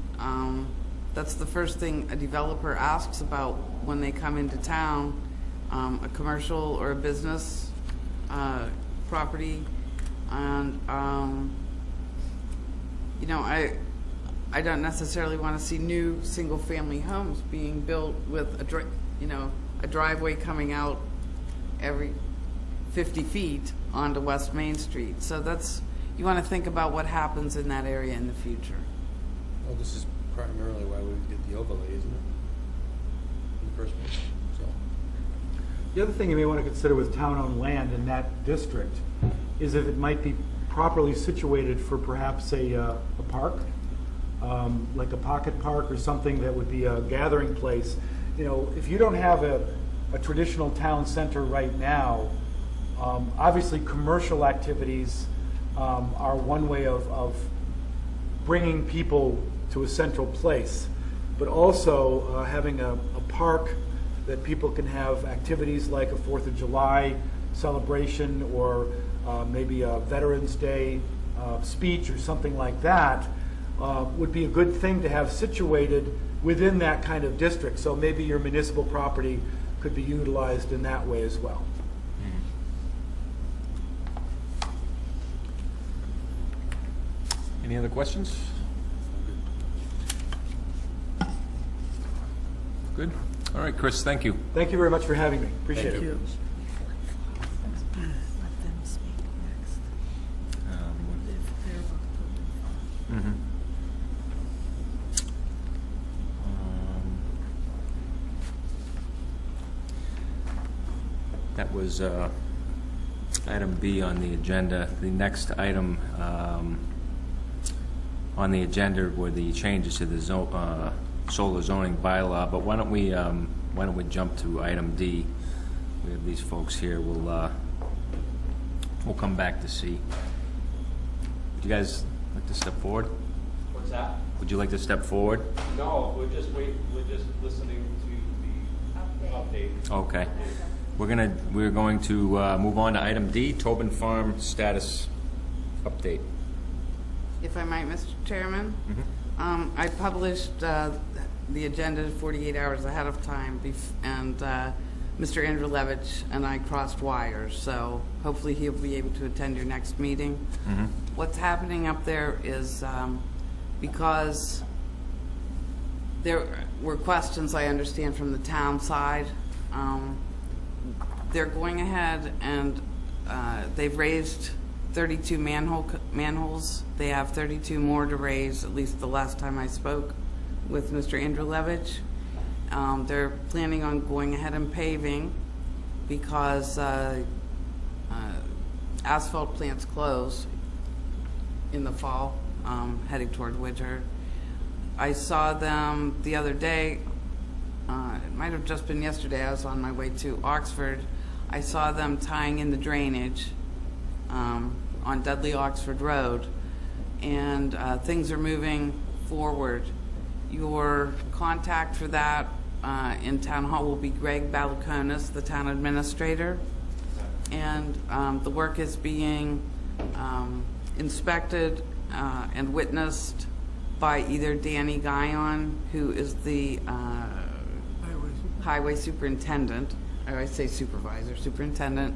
that's the first thing a developer asks about when they come into town, a commercial or a business property. And I don't necessarily want to see new single-family homes being built with a driveway coming out every 50 feet onto West Main Street. So you want to think about what happens in that area in the future. Well, this is primarily why we did the overlay, isn't it? In the first place, so. The other thing you may want to consider with town-owned land in that district is if it might be properly situated for perhaps a park, like a pocket park or something that would be a gathering place. If you don't have a traditional town center right now, obviously commercial activities are one way of bringing people to a central place, but also having a park that people can have activities like a 4th of July celebration or maybe a Veterans Day speech or something like that would be a good thing to have situated within that kind of district. So maybe your municipal property could be utilized in that way as well. Any other questions? Good. All right, Chris, thank you. Thank you very much for having me. Appreciate Thank it. you. Let them speak next. They're about to- Mhm. That was item B on the agenda. The next item on the agenda were the changes to the solar zoning bylaw, but why don't we jump to item D? We have these folks here. We'll come back to C. Would you guys like to step forward? What's that? Would you like to step forward? No, we're just listening to the update. Okay. We're going to move on to item D, Tobin Farm status update. If I might, Mr. Chairman? I published the agenda 48 hours ahead of time, and Mr. Andrew Levitch and I crossed wires, so hopefully he'll be able to attend your next meeting. What's happening up there is because there were questions, I understand, from the town side. They're going ahead and they've raised 32 manholes. They have 32 more to raise, at least the last time I spoke with Mr. Andrew Levitch. They're planning on going ahead and paving because asphalt plants close in the fall, heading toward winter. I saw them the other day. It might have just been yesterday. I was on my way to Oxford. I saw them tying in the drainage on Dudley Oxford Road, and things are moving forward. Your contact for that in Town Hall will be Greg Balakonis, the town administrator, and the work is being inspected and witnessed by either Danny Guyon, who is the highway superintendent, or I say superintendent,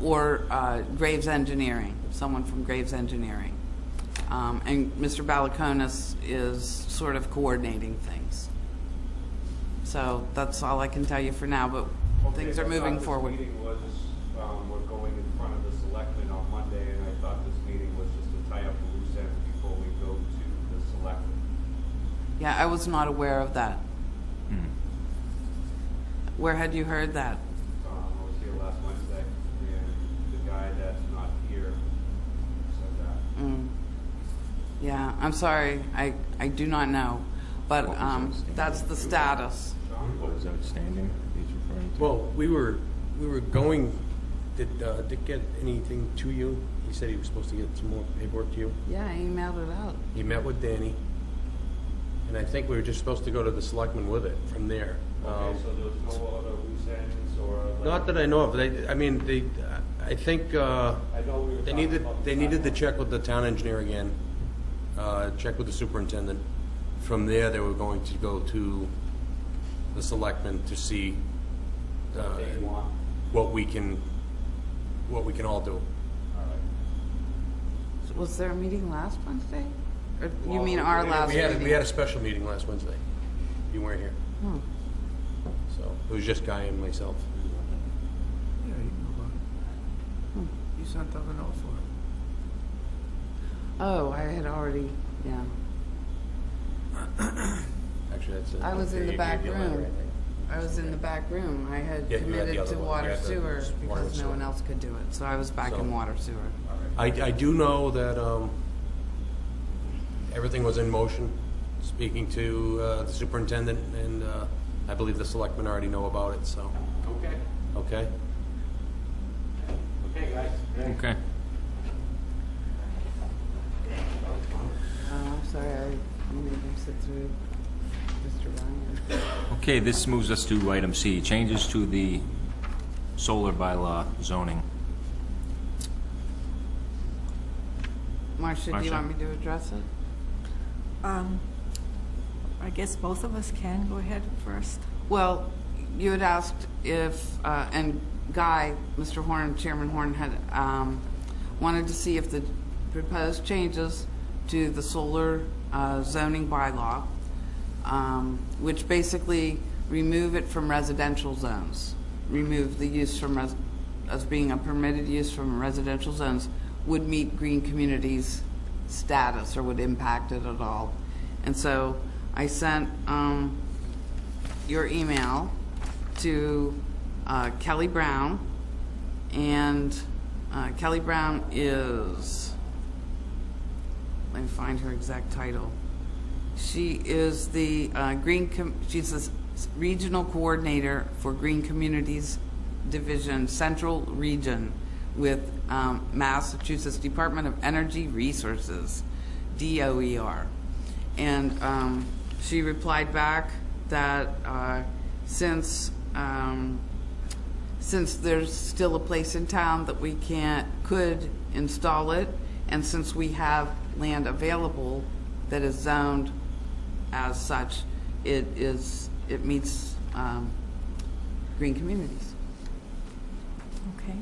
or Graves Engineering, someone from Graves Engineering. And Mr. Balakonis is sort of coordinating things. So that's all I can tell you for now, but things are moving forward. This meeting was, we're going in front of the selectmen on Monday, and I thought this meeting was just to tie up the loose ends before we go to the selectmen. Yeah, I was not aware of that. Where had you heard that? I was here last Wednesday, and the guy that's not here said that. Yeah, I'm sorry, I do not know, but What was outstanding? that's the status. What is outstanding he's referring to? Well, we were going, did Dick get anything to you? He said he was supposed to get some more paperwork to you. Yeah, I emailed it out. He met with Danny, and I think we were just supposed to go to the selectmen with it from there. Okay, so there was no other loose ends or? like- Not that I know of. I think I know we were they talking about the needed to sidewalk. check with the town engineer again, check with the superintendent. From there, they were going to go to the selectmen to see What they want. what we can all do. All right. Was there a meeting last Wednesday? Or you Well, mean our last We meeting? had a special meeting last Wednesday. You weren't here, Hmm. so it was just Guy and myself. Yeah, you know about it. You sent up a note for it. Oh, I had already, yeah. Actually, that's it. I was in the You back gave the letter, room. I think. I was in the back room. I had Yeah, you had the committed other to one. water You had the sewer water because no sewer. one else could do it. So I was back So- in water sewer. I do know that everything was in motion, speaking to the superintendent, and I believe the selectmen already know about it, so, Okay. okay? Okay, guys. Okay. I'm sorry, I made him sit through Mr. Ryan. Okay, this moves us to item C, changes to the solar bylaw zoning. Marcia, do you Marcia? want me to address it? I guess both of us can go ahead first. Well, you had asked if, and Guy, Mr. Horn, Chairman Horn, had wanted to see if the proposed changes to the solar zoning bylaw, which basically remove it from residential zones, remove the use from as being a permitted use from residential zones, would meet green communities status or would impact it at all. And so I sent your email to Kelly Brown, and Kelly Brown is, let me find her exact title. She is the she's the regional coordinator for Green Communities Division Central Region with Massachusetts Department of Energy Resources, DOER. And she replied back that since there's still a place in town that we could install it, and since we have land available that is zoned as such, it meets green communities. Okay.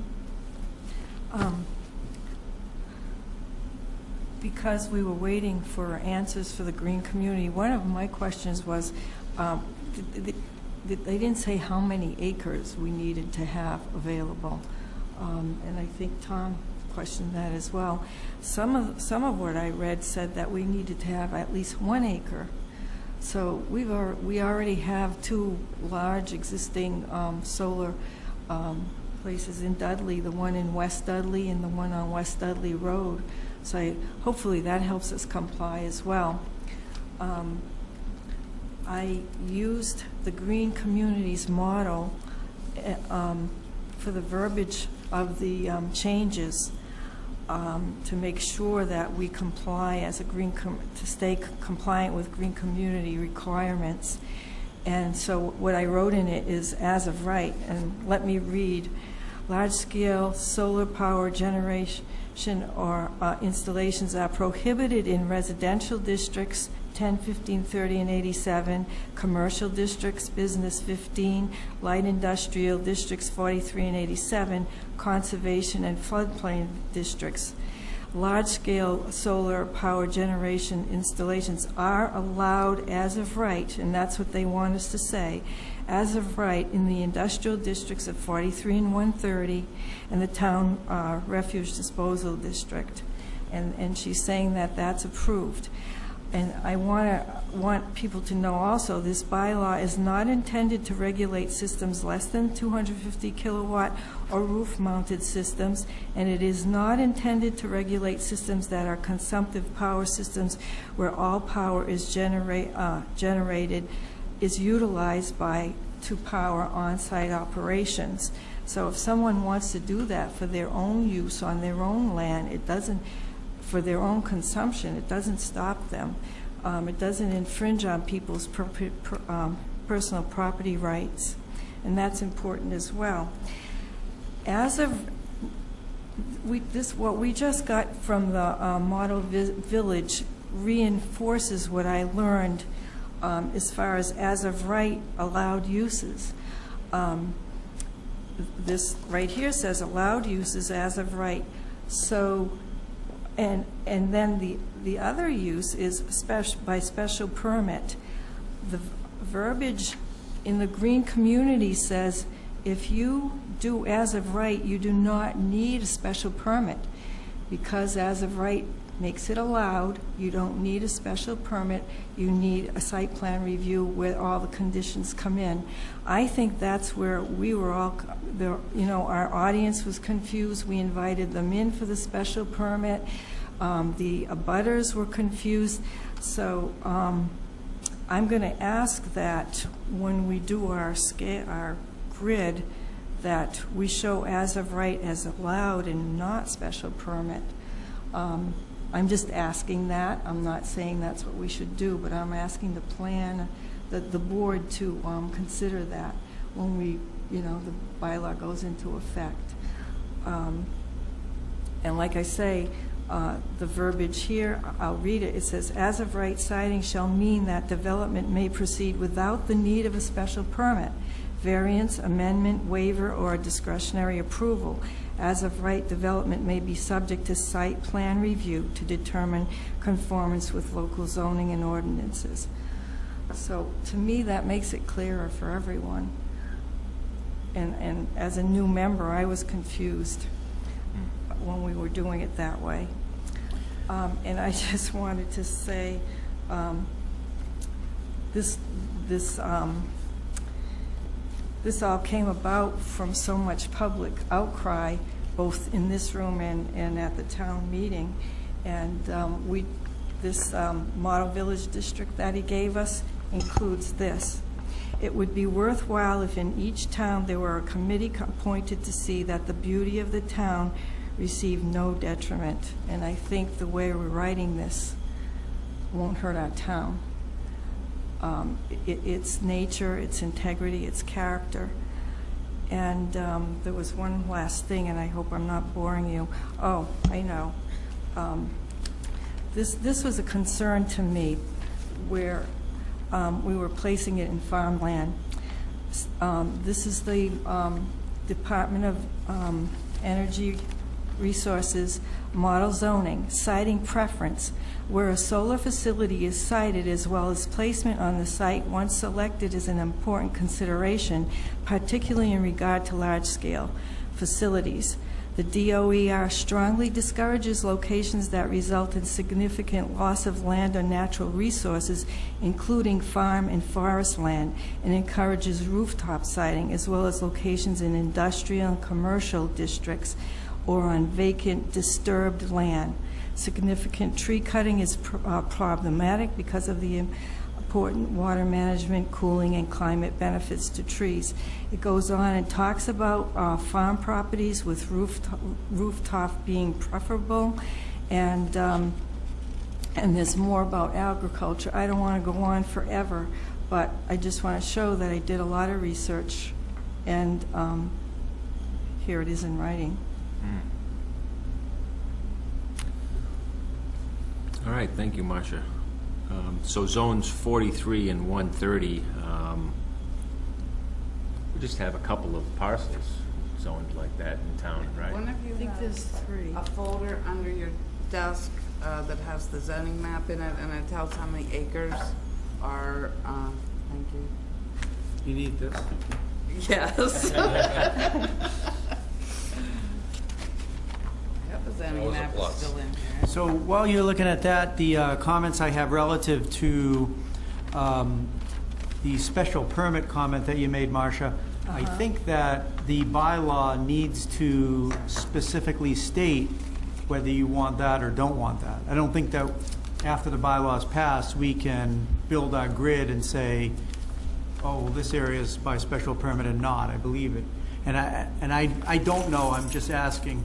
Because we were waiting for answers for the green community, one of my questions was, they didn't say how many acres we needed to have available. And I think Tom questioned that as well. Some of what I read said that we needed to have at least 1 acre. So we already have 2 large existing solar places in Dudley, the one in West Dudley and the one on West Dudley Road. So hopefully that helps us comply as well. I used the Green Communities model for the verbiage of the changes to make sure that we comply as a to stay compliant with green community requirements. And so what I wrote in it is as of right, and let me read: large-scale solar power generation or installations are prohibited in residential districts 10, 15, 30, and 87, commercial districts, business 15, light industrial districts 43 and 87, conservation and floodplain districts. Large-scale solar power generation installations are allowed as of right, and that's what they want us to say, as of right in the industrial districts of 43 and 130 and the town refuge disposal district. And she's saying that that's approved. And I want people to know also, this bylaw is not intended to regulate systems less than 250 kilowatt or roof-mounted systems, and it is not intended to regulate systems that are consumptive power systems where all power is generated is utilized to power on-site operations. So if someone wants to do that for their own use on their own land, it doesn't, for their own consumption, it doesn't stop them. It doesn't infringe on people's personal property rights, and that's important as well. As of what we just got from the model village reinforces what I learned as far as of right allowed uses. This right here says allowed uses as of right. So, and then the other use is by special permit. The verbiage in the green community says if you do as of right, you do not need a special permit, because as of right makes it allowed. You don't need a special permit. You need a site plan review where all the conditions come in. I think that's where we were all, our audience was confused. We invited them in for the special permit. The abutters were confused. So I'm going to ask that when we do our grid, that we show as of right as allowed and not special permit. I'm just asking that. I'm not saying that's what we should do, but I'm asking the plan, the board to consider that when we, the bylaw goes into effect. And like I say, the verbiage here, I'll read it. It says, as of right siting shall mean that development may proceed without the need of a special permit, variance, amendment, waiver, or discretionary approval. As of right, development may be subject to site plan review to determine conformance with local zoning and ordinances. So to me, that makes it clearer for everyone. And as a new member, I was confused when we were doing it that way. And I just wanted to say, this all came about from so much public outcry, both in this room and at the town meeting. And this model village district that he gave us includes this. It would be worthwhile if in each town there were a committee appointed to see that the beauty of the town received no detriment. And I think the way we're writing this won't hurt our town. Its nature, its integrity, its character. And there was one last thing, and I hope I'm not boring you. Oh, I know. This was a concern to me, where we were placing it in farmland. This is the Department of Energy Resources model zoning, siting preference, where a solar facility is sited as well as placement on the site once selected is an important consideration, particularly in regard to large-scale facilities. The DOER strongly discourages locations that result in significant loss of land or natural resources, including farm and forest land, and encourages rooftop siting, as well as locations in industrial and commercial districts or on vacant, disturbed land. Significant tree cutting is problematic because of the important water management, cooling, and climate benefits to trees. It goes on and talks about farm properties with rooftop being preferable, and there's more about agriculture. I don't want to go on forever, but I just want to show that I did a lot of research, and here it is in writing. All right, thank you, Marcia. So zones 43 and 130, we just have a couple of parcels zoned like that in town, right? One of you I think has there's 3. a folder under your desk that has the zoning map in it, and it tells how many acres are, thank you. You need this? Yes. The zoning Always a map is plus. still in here. So while you're looking at that, the comments I have relative to the special permit comment that you made, Marcia, I think that the bylaw needs to specifically state whether you want that or don't want that. I don't think that after the bylaw is passed, we can build our grid and say, oh, well, this area is by special permit and not. I believe it. And I don't know. I'm just asking.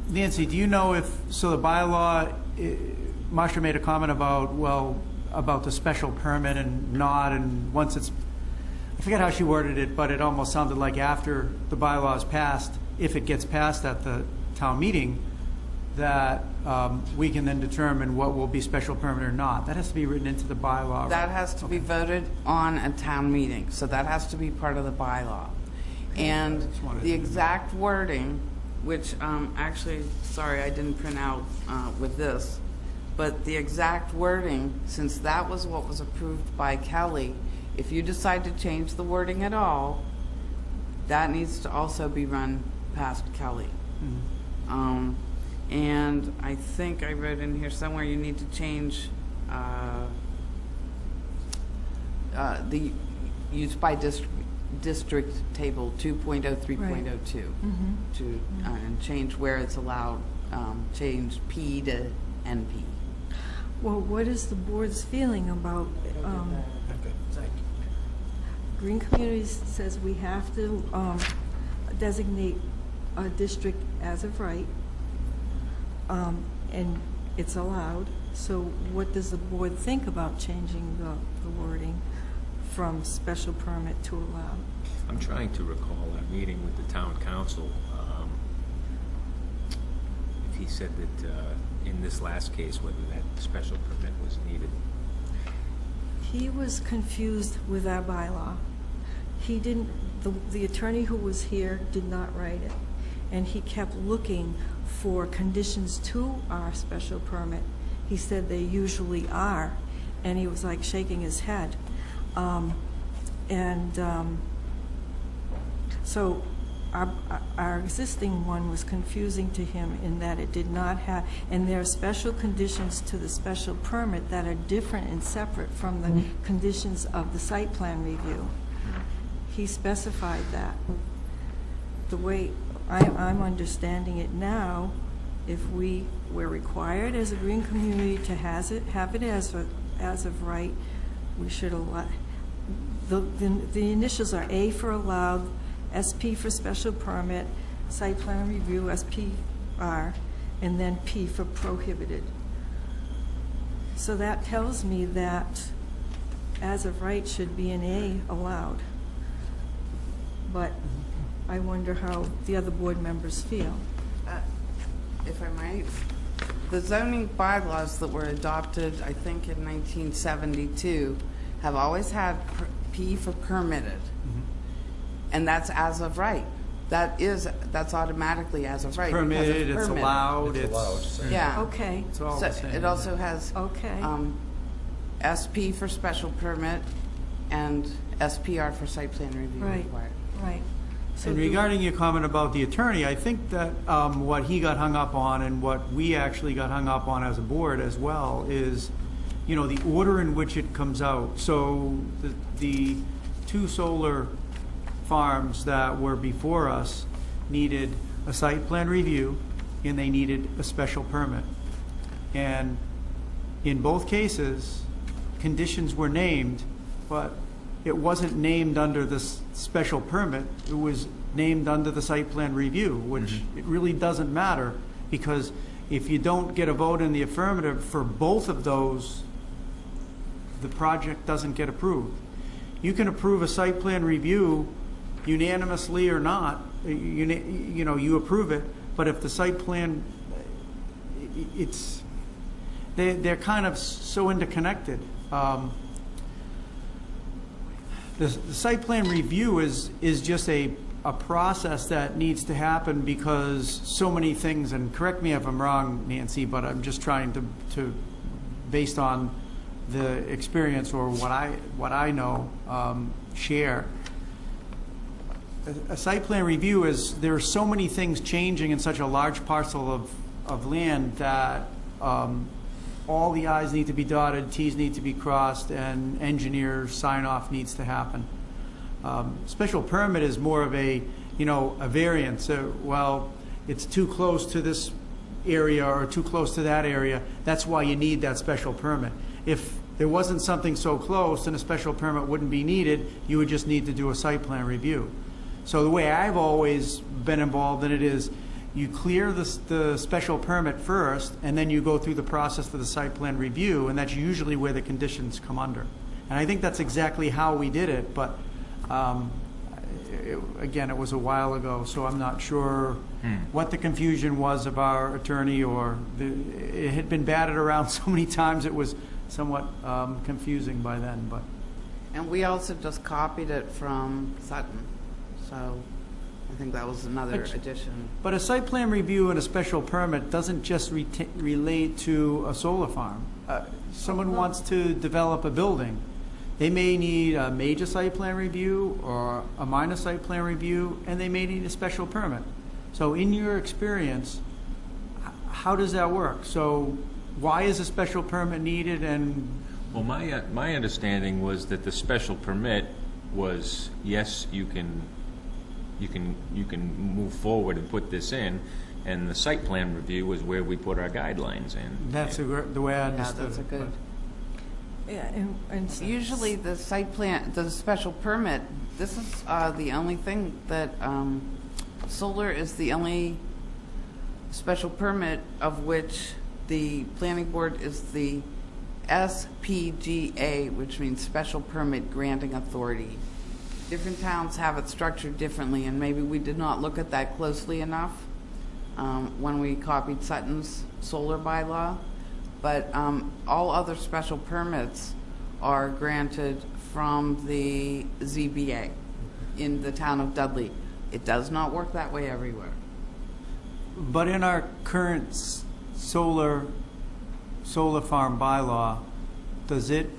Nancy, do you know if, so the bylaw, Marcia made a comment about, well, about the special permit and not, and once it's, I forget how she worded it, but it almost sounded like after the bylaw is passed, if it gets passed at the town meeting, that we can then determine what will be special permit or not. That has to be written into the bylaw. That has to be voted on at town meeting, so that has to be part of the bylaw. And the exact wording, which actually, sorry, I didn't print out with this, but the exact wording, since that was what was approved by Kelly, if you decide to change the wording at all, that needs to also be run past Kelly. Mm-hmm. And I think I wrote in here somewhere you need to change the use by district table 2.03.02 to and change where it's allowed, change P to NP. Well, what is the board's feeling about, Green Communities says we have to designate a district as of right, and it's allowed. So what does the board think about changing the wording from special permit to allowed? I'm trying to recall our meeting with the town council. If he said that in this last case, whether that special permit was needed. He was confused with our bylaw. He didn't, the attorney who was here did not write it, and he kept looking for conditions to our special permit. He said they usually are, and he was like shaking his head. So our existing one was confusing to him in that it did not have, and there are special conditions to the special permit that are different and separate from the conditions of the site plan review. He specified that. The way I'm understanding it now, if we're required as a green community to have it as of right, we should allow. The initials are A for allowed, SP for special permit, site plan review, SPR, and then P for prohibited. So that tells me that as of right should be an A allowed. But I wonder how the other board members feel. If I might, the zoning bylaws that were adopted, I think in 1972, have always had P for permitted. And that's as of right. That's automatically as of right. Permitted, it's permitted. allowed, It's allowed, it's, so- Yeah. Okay, it's all So the same. it also has okay. SP for special permit and SPR for site plan review Right. required. Right. So And do- regarding your comment about the attorney, I think that what he got hung up on and what we actually got hung up on as a board as well is, you know, the order in which it comes out. So the two solar farms that were before us needed a site plan review and they needed a special permit. And in both cases, conditions were named, but it wasn't named under the special permit. It was named under the site plan review, which it really doesn't matter, because if you don't get a vote in the affirmative for both of those, the project doesn't get approved. You can approve a site plan review unanimously or not, you know, you approve it, but if the site plan, they're kind of so interconnected. The site plan review is just a process that needs to happen because so many things, and correct me if I'm wrong, Nancy, but I'm just trying to based on the experience or what I know, share. A site plan review is, there are so many things changing in such a large parcel of land that all the I's need to be dotted, T's need to be crossed, and engineer sign-off needs to happen. Special permit is more of a, you know, a variance. Well, it's too close to this area or too close to that area. That's why you need that special permit. If there wasn't something so close, then a special permit wouldn't be needed. You would just need to do a site plan review. So the way I've always been involved in it is you clear the special permit first, and then you go through the process for the site plan review, and that's usually where the conditions come under. And I think that's exactly how we did it, but again, it was a while ago, so I'm not sure what the confusion was of our attorney, or it had been batted around so many times it was somewhat confusing by then. But And we also just copied it from Sutton, so I think that was another addition. But a site plan review and a special permit doesn't just relate to a solar farm. Someone wants to develop a building. They may need a major site plan review or a minor site plan review, and they may need a special permit. So in your experience, how does that work? So why is a special permit needed? And Well, my understanding was that the special permit was, yes, you can move forward and put this in, and the site plan review was where we put our guidelines in. that's the way I Yeah, understood that's a it. good. Yeah, and Usually the site plan, the special permit, this is the only thing that, solar is the only special permit of which the planning board is the SPGA, which means Special Permit Granting Authority. Different towns have it structured differently, and maybe we did not look at that closely enough when we copied Sutton's solar bylaw. But all other special permits are granted from the ZBA in the town of Dudley. It does not work that way everywhere. But in our current solar farm bylaw, does it,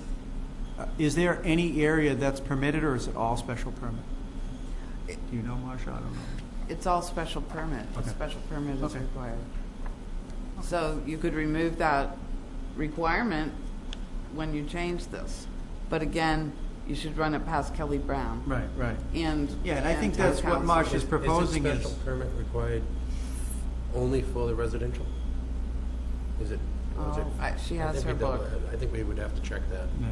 is there any area that's permitted, or is it all special permit? Do you know, Marcia? I don't know. It's all special permit. A Okay. special permit is Okay. required. So you could remove that requirement when you change this. But again, you should run it past Kelly Brown. Right, right. And Yeah, and I think town that's what council. Marcia's proposing Is is. special permit required only for the residential? Is it? or is it- Oh, she has I think her we book. I think we would have to check that. Yeah.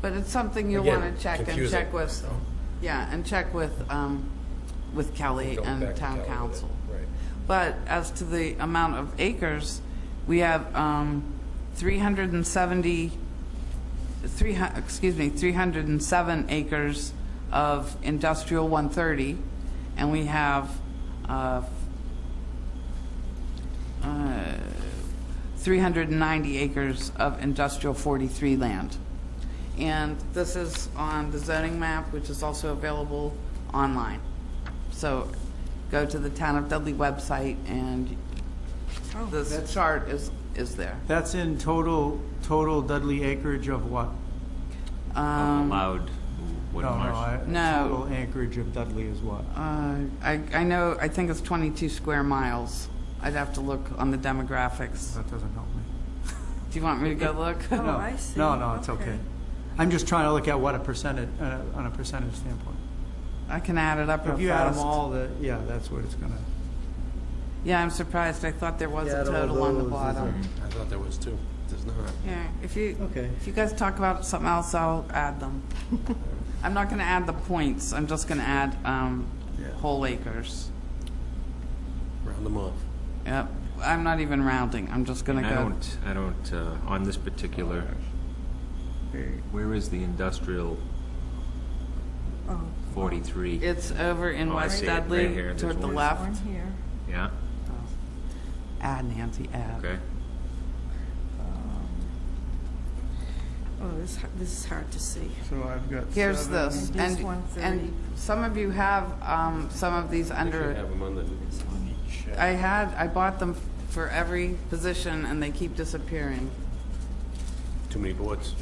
But it's something you'll Again, want to check and confusing, check with, so. yeah, and check with Kelly Going and back to town Kelly with it, council. Right. But as to the amount of acres, we have 307 acres of industrial 130, and we have 390 acres of industrial 43 land. And this is on the zoning map, which is also available online. So go to the Town of Dudley website, and this chart is there. That's in total Dudley acreage of what? Allowed, what No, Marcia? No. Total acreage of Dudley is what? I know, I think it's 22 square miles. I'd have to look on the demographics. That doesn't help me. Do you want me to go look? Oh, No. I see. No, it's okay. I'm just trying to look at what a percentage, on a percentage standpoint. I can add it up real If you add them fast. all, yeah, that's what it's gonna. Yeah, I'm surprised. I thought there was a Add all total on the those, bottom. I thought there was two. There's not. Yeah, if you Okay. guys talk about something else, I'll add them. I'm not going to add the points. I'm just going to add whole acres. Round them off. Yep. I'm not even rounding. I'm just going And to I go. don't, on this particular, where is the industrial Oh, 43? It's over in Oh, I West see it right Dudley here. There's toward the one. left. one here. Yeah, Add, Nancy, add. okay. Oh, this is hard to see. So I've got. Here's this. And this And 130. some of you have some of these You under. have them on the. I bought them for every position, and they keep disappearing. Too many boards.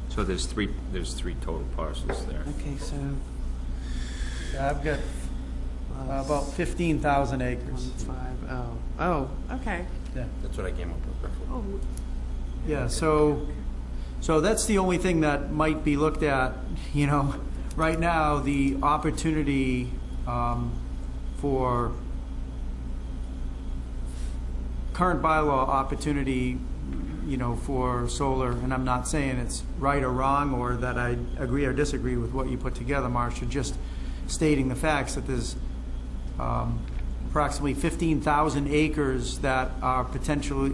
So there's three total parcels there. Okay, so I've got about 15,000 acres. 150. Oh, okay. Yeah. That's what I came up with. Oh, Yeah, so that's the only thing that might be looked at, you know. Right now, the opportunity for current bylaw opportunity, you know, for solar, and I'm not saying it's right or wrong or that I agree or disagree with what you put together, Marcia, just stating the facts that there's approximately 15,000 acres that are potential.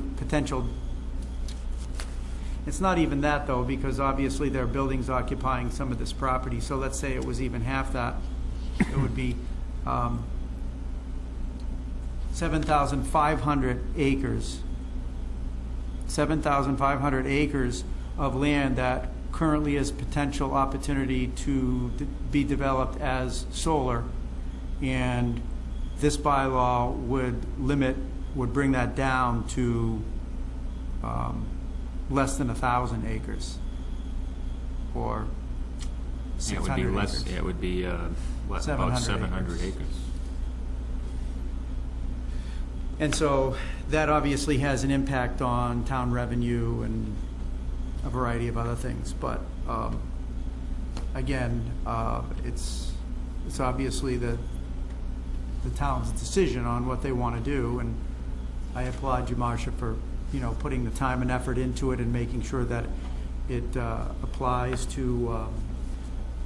It's not even that, though, because obviously there are buildings occupying some of this property. So let's say it was even half that. It would be 7,500 acres. 7,500 acres of land that currently has potential opportunity to be developed as solar. And this bylaw would bring that down to less than 1,000 acres, or Yeah, it would be 600 less, acres. yeah, it would be about 700 700 acres. acres. And so that obviously has an impact on town revenue and a variety of other things. But again, it's obviously the town's decision on what they want to do. And I applaud you, Marcia, for, you know, putting the time and effort into it and making sure that it applies to,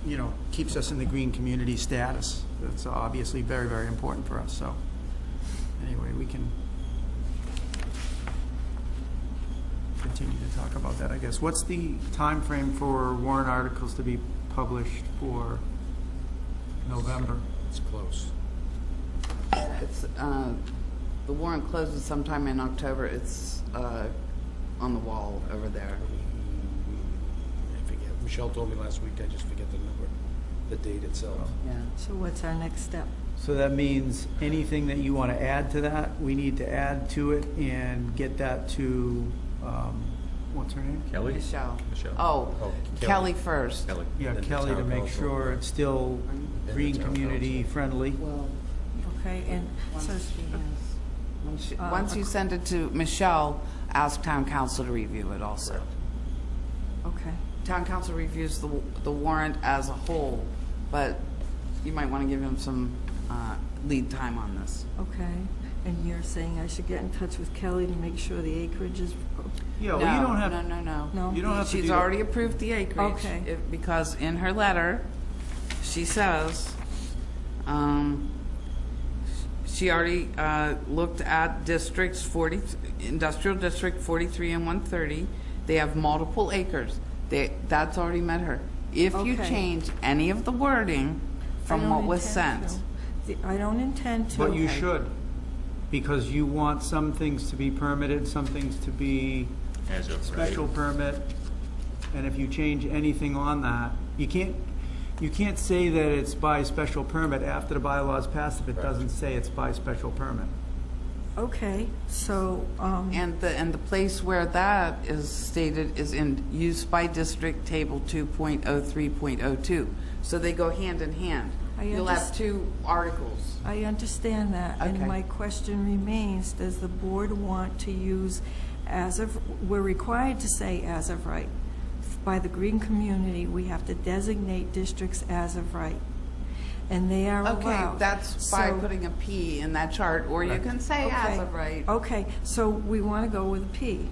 you know, keeps us in the green community status. That's obviously very, very important for us. So anyway, we can continue to talk about that, I guess. What's the time frame for warrant articles to be published for November? It's close. It's the warrant closes sometime in October. It's on the wall over there. I forget. Michelle told me last week. I just forget the number, the date itself. Yeah. so what's our next step? So that means anything that you want to add to that, we need to add to it and get that to what's her name? Kelly? Michelle. Michelle. Oh, Oh, Kelly first. Kelly. Yeah, And the Kelly, to town make council. sure it's still the green town community friendly. Well, Okay, and once so, she has, Uh, once you send it to Michelle, ask town council to review it also. okay, Town council reviews the warrant as a whole, but you might want to give him some lead time on this. okay. And you're saying I should get in touch with Kelly to make sure the acreage is, Yeah, well, you don't have, No. No? you don't have to do She's that. already approved the acreage. Okay. Because in her letter, she says, she already looked at districts 40, industrial district 43 and 130. They have multiple acres. That's already met her. If you Okay. change any of the wording I from don't what was intend sent. to. I don't intend to. But you Okay. should, because you want some things to be permitted, some things to be As of right. special permit. And if you change anything on that, you can't say that it's by special permit after the bylaw's passed if it doesn't say it's by special permit. Okay, so, And the place where that is stated is in use by district table 2.03.02. So they go hand in hand. I You'll have underst- two articles. I understand that. Okay. And my question remains, does the board want to use as of, we're required to say as of right. By the green community, we have to designate districts as of right. And they are allowed. Okay, that's by So- putting a P in that chart, or you can say as Okay. of right. Okay, so we want to go with a P.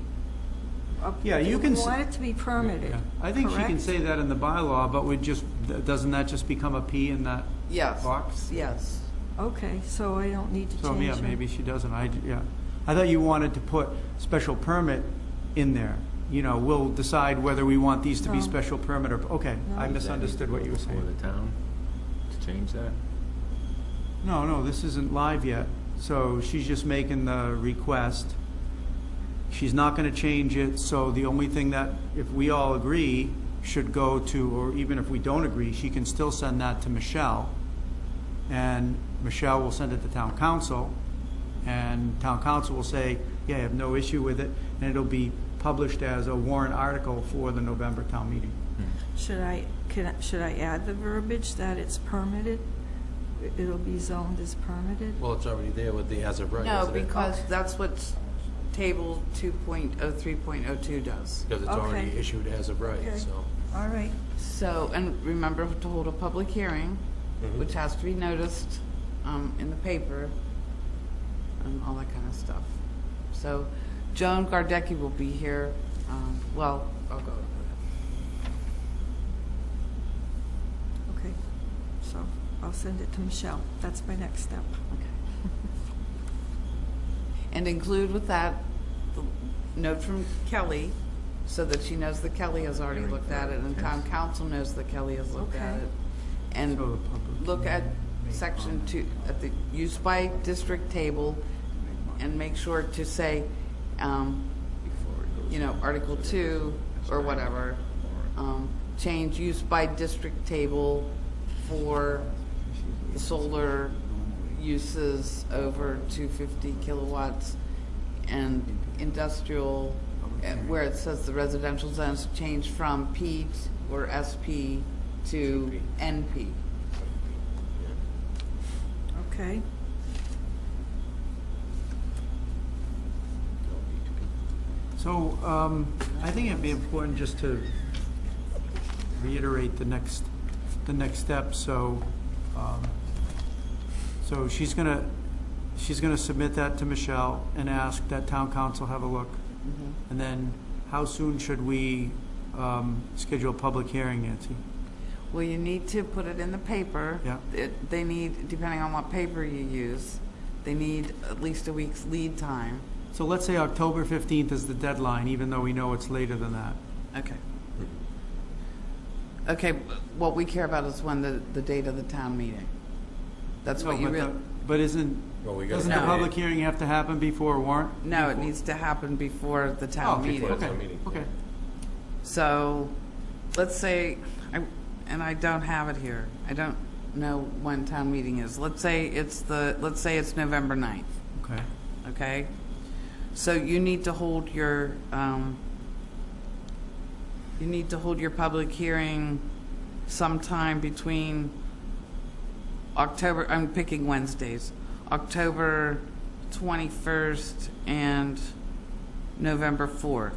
Yeah, you can We s- want it to be permitted, Yeah. I think she can correct? say that in the bylaw, but doesn't that just become a P in that Yes. box? Yes. Okay, so I don't need to So, change yeah, it. maybe she doesn't. I thought you wanted to put special permit in there. You know, we'll decide whether we want these to be No. special permit or, okay, No. I misunderstood what you were For saying. the town to change that? No, this isn't live yet, so she's just making the request. She's not gonna change it, so the only thing that, if we all agree, should go to, or even if we don't agree, she can still send that to Michelle, and Michelle will send it to town council, and town council will say, yeah, I have no issue with it, and it'll be published as a warrant article for the November town meeting. Should I add the verbiage that it's permitted? It'll be zoned as permitted? Well, it's already there with the as of right, No, isn't it? because that's what table 2.03.02 does. Because it's already Okay. issued as of right, Okay. so. All right, So, and remember to hold a public hearing, Mhm. which has to be noticed in the paper, and all that kind of stuff. So, Joan Gardecki will be here, well, I'll go. okay. So I'll send it to Michelle. That's my next step. Okay. And include with that the note from Kelly, so that she knows that Kelly has already looked at it, and town council knows that Kelly has looked at Okay. it. And So the public look at section 2, at the use by district table, and make sure to say, you know, Article 2, or whatever, change use by district table for the solar uses over 250 kilowatts, and industrial, where it says the residential zones change from P or SP to NP. Okay. So, I think it'd be important just to reiterate the next step, so, so she's gonna submit that to Michelle and ask that town council have a look. And then, how soon should we, schedule a public hearing, Nancy? Well, you need to put it in the paper. Yeah. They need, depending on what paper you use, they need at least a week's lead time. So let's say October 15th is the deadline, even though we know it's later than that. Okay. Okay, what we care about is when the date of the town meeting. That's what No, you but really, the- But Well, we gotta doesn't the No. public hearing have to happen before warrant? no, it Before- needs to happen before the Oh, town okay, meeting. town meeting. Okay. So, let's say, and I don't have it here, I don't know when town meeting is. Let's say it's November 9th, Okay. okay? So you need to hold your you need to hold your public hearing sometime between October, I'm picking Wednesdays, October 21st and November 4th.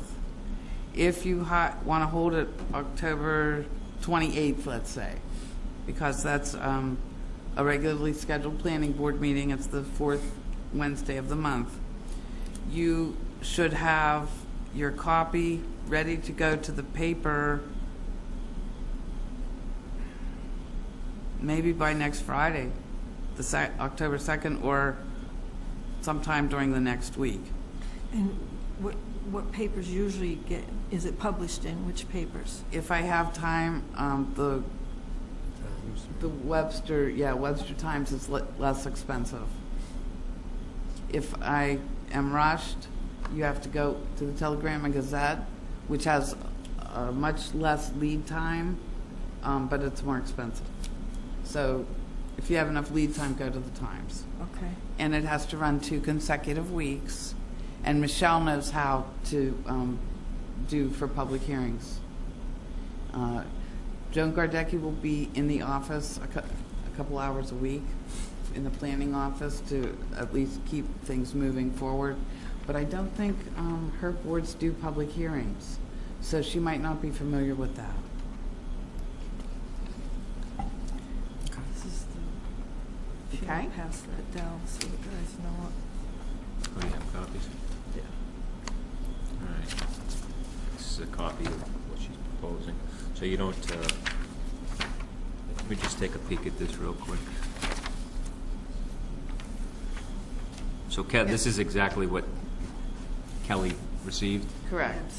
If you want to hold it October 28th, let's say, because that's a regularly scheduled planning board meeting, it's the fourth Wednesday of the month, you should have your copy ready to go to the paper maybe by next Friday, October 2nd, or sometime during the next week. And what papers usually get, is it published in which papers? If I have time, the Webster Times is less expensive. If I am rushed, you have to go to the Telegram and Gazette, which has a much less lead time, but it's more expensive. So if you have enough lead time, go to the Times. Okay. And it has to run 2 consecutive weeks. And Michelle knows how to do for public hearings. Joan Gardecki will be in the office a couple hours a week in the planning office to at least keep things moving forward. But I don't think her boards do public hearings, so she might not be familiar with that. This is the, if you Okay. pass that down so you guys know what. Oh, you have copies? Yeah. All right. This is a copy of what she's proposing. So you don't, let me just take a peek at this real quick. So this is exactly what Kelly received? Correct.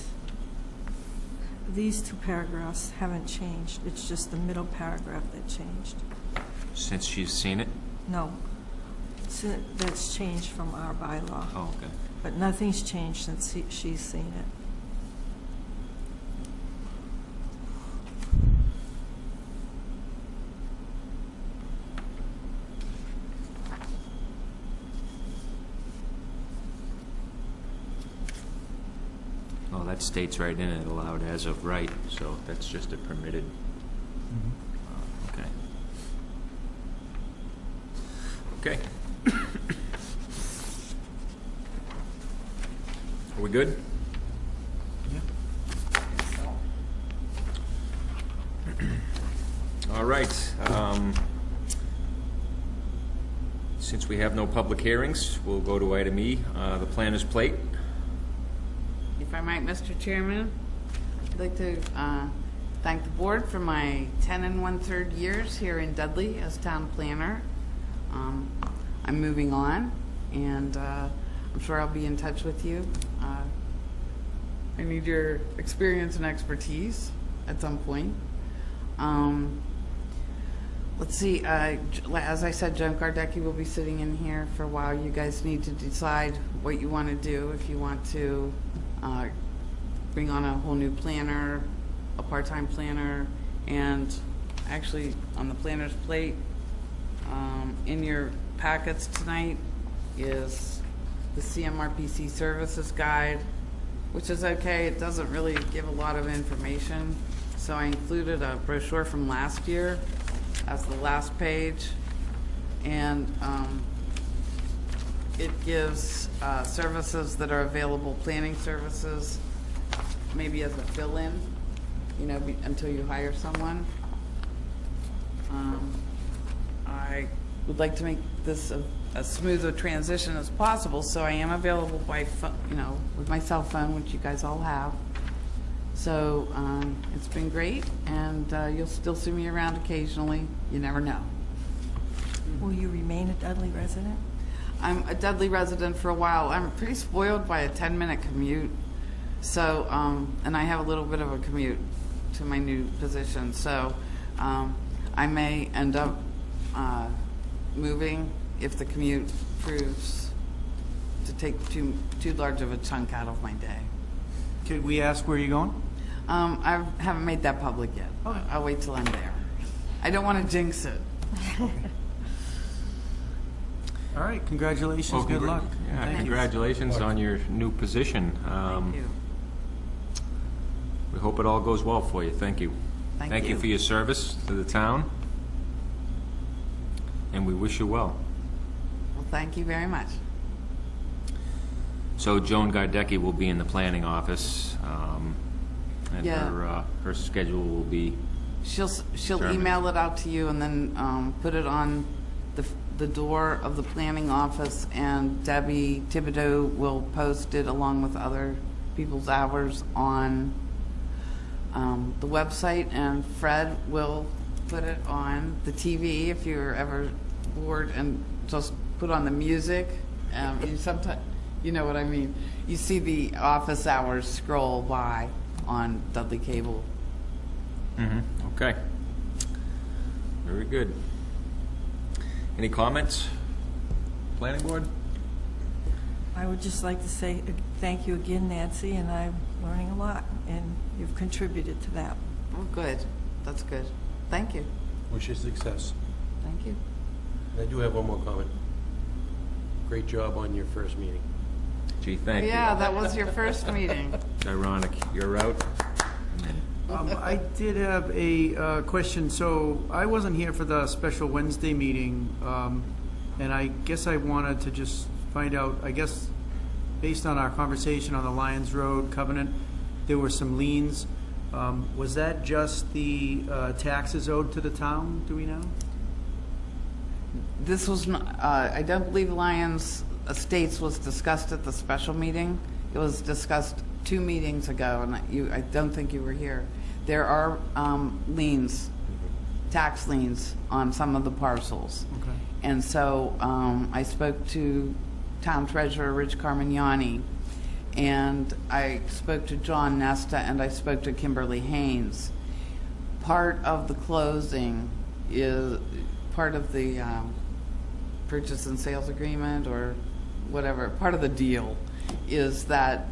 These 2 paragraphs haven't changed. It's just the middle paragraph that changed. Since she's seen it? No, that's changed from our bylaw. Oh, okay. But nothing's changed since she's seen it. Oh, that states right in it, allowed as of right, so that's just a permitted. Okay. Okay. Are we good? All right. Since we have no public hearings, we'll go to item E, the planner's plate. If I might, Mr. Chairman, I'd like to thank the board for my 10 1/3 years here in Dudley as town planner. I'm moving on, and I'm sure I'll be in touch with you. I need your experience and expertise at some point. Let's see, as I said, Joan Gardecki will be sitting in here for a while. You guys need to decide what you want to do. If you want to bring on a whole new planner, a part-time planner, and actually on the planner's plate, in your packets tonight is the CMRPC Services Guide, which is okay. It doesn't really give a lot of information, so I included a brochure from last year as the last page, and it gives services that are available, planning services, maybe as a fill-in, you know, until you hire someone. I would like to make this as smooth a transition as possible, so I am available by phone, you know, with my cell phone, which you guys all have. So it's been great, and you'll still see me around occasionally. You never know. Will you remain a Dudley resident? I'm a Dudley resident for a while. I'm pretty spoiled by a 10-minute commute. So, and I have a little bit of a commute to my new position. So I may end up moving if the commute proves to take too large of a chunk out of my day. Could we ask where you're going? I haven't made that public yet. I'll wait till I'm there. I don't want to jinx it. All right, congratulations, Well, good luck. Yeah, Thanks. congratulations on your new position. Thank you. We hope it all goes well for you. Thank you. Thank you you. for your service to the town, and we wish you well. Well, thank you very much. So Joan Gardecki will be in the planning office, and Yeah. her schedule will be, She'll Determined. email it out to you and then put it on the door of the planning office, and Debbie Thibodeau will post it along with other people's hours on the website, and Fred will put it on the TV if you're ever bored, and just put on the music. Sometimes, you know what I mean. You see the office hours scroll by on Dudley Cable. okay. Very good. Any comments? Planning board? I would just like to say thank you again, Nancy, and I'm learning a lot, and you've contributed to that. Oh, good. That's good. Thank you. Wish you success. Thank you. I do have one more comment. Great job on your first meeting. Gee, thank you. Yeah, that was your first meeting. Ironic. You're out. I did have a question. So I wasn't here for the special Wednesday meeting, and I guess I wanted to just find out, I guess, based on our conversation on the Lions Road covenant, there were some liens. Was that just the taxes owed to the town, do we know? This was not, I don't believe Lions Estates was discussed at the special meeting. It was discussed 2 meetings ago, and I don't think you were here. There are liens, tax liens on some of the parcels. Okay. And so I spoke to Town Treasurer Rich Carmignani, and I spoke to John Nesta, and I spoke to Kimberly Haynes. Part of the closing is part of the purchase and sales agreement, or whatever, part of the deal is that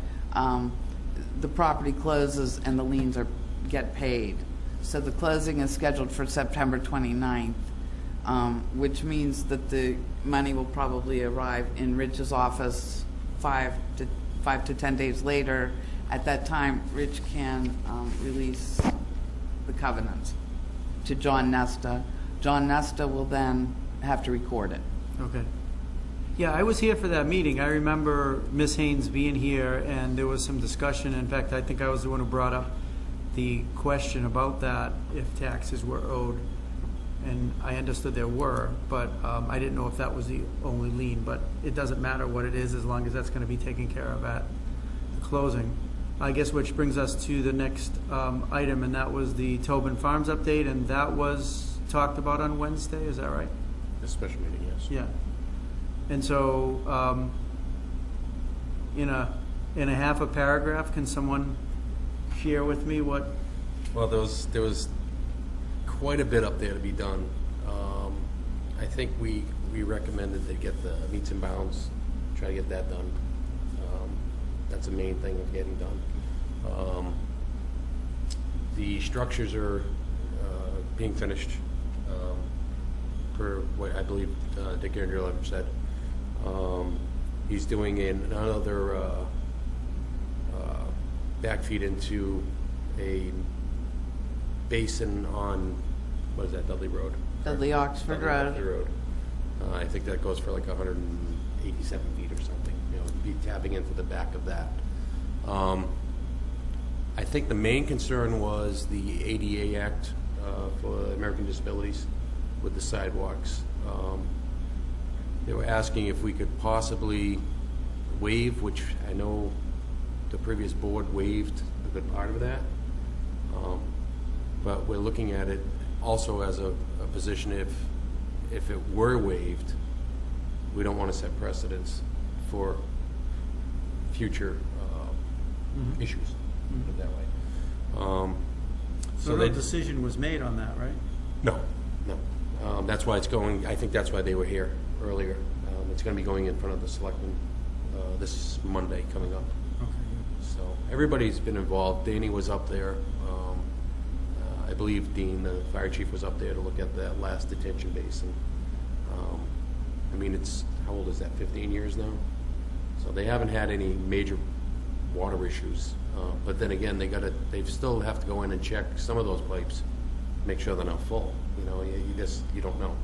the property closes and the liens get paid. So the closing is scheduled for September 29th, which means that the money will probably arrive in Rich's office 5 to 10 days later. At that time, Rich can release the covenant to John Nesta. John Nesta will then have to record it. Okay. Yeah, I was here for that meeting. I remember Ms. Haynes being here, and there was some discussion. In fact, I think I was the one who brought up the question about that, if taxes were owed. And I understood there were, but I didn't know if that was the only lien. But it doesn't matter what it is, as long as that's going to be taken care of at the closing. I guess which brings us to the next item, and that was the Tobin Farms update, and that was talked about on Wednesday, is that right? The special meeting, yes. Yeah. And so, in a half a paragraph, can someone share with me what? Well, there was quite a bit up there to be done. I think we recommended they get the meets and bounds, try to get that done. That's the main thing of getting done. The structures are being finished, per what I believe Dick Andrew said. He's doing another backfeed into a basin on, what is that, Dudley Road? Dudley Oxford Dudley Road. Road. I think that goes for like 187 feet or something. Be tapping into the back of that. I think the main concern was the ADA Act for American Disabilities with the sidewalks. They were asking if we could possibly waive, which I know the previous board waived a good part of that. But we're looking at it also as a position if it were waived, we don't want to set precedents for future issues, put it that way. So the decision was made on that, right? No. That's why it's going, I think that's why they were here earlier. It's going to be going in front of the selectmen this Monday coming up. Okay. So everybody's been involved. Danny was up there. I believe Dean, the fire chief, was up there to look at that last detention basin. I mean, it's, how old is that, 15 years now? So they haven't had any major water issues. But then again, they still have to go in and check some of those pipes, make sure they're not full. You know, you don't know.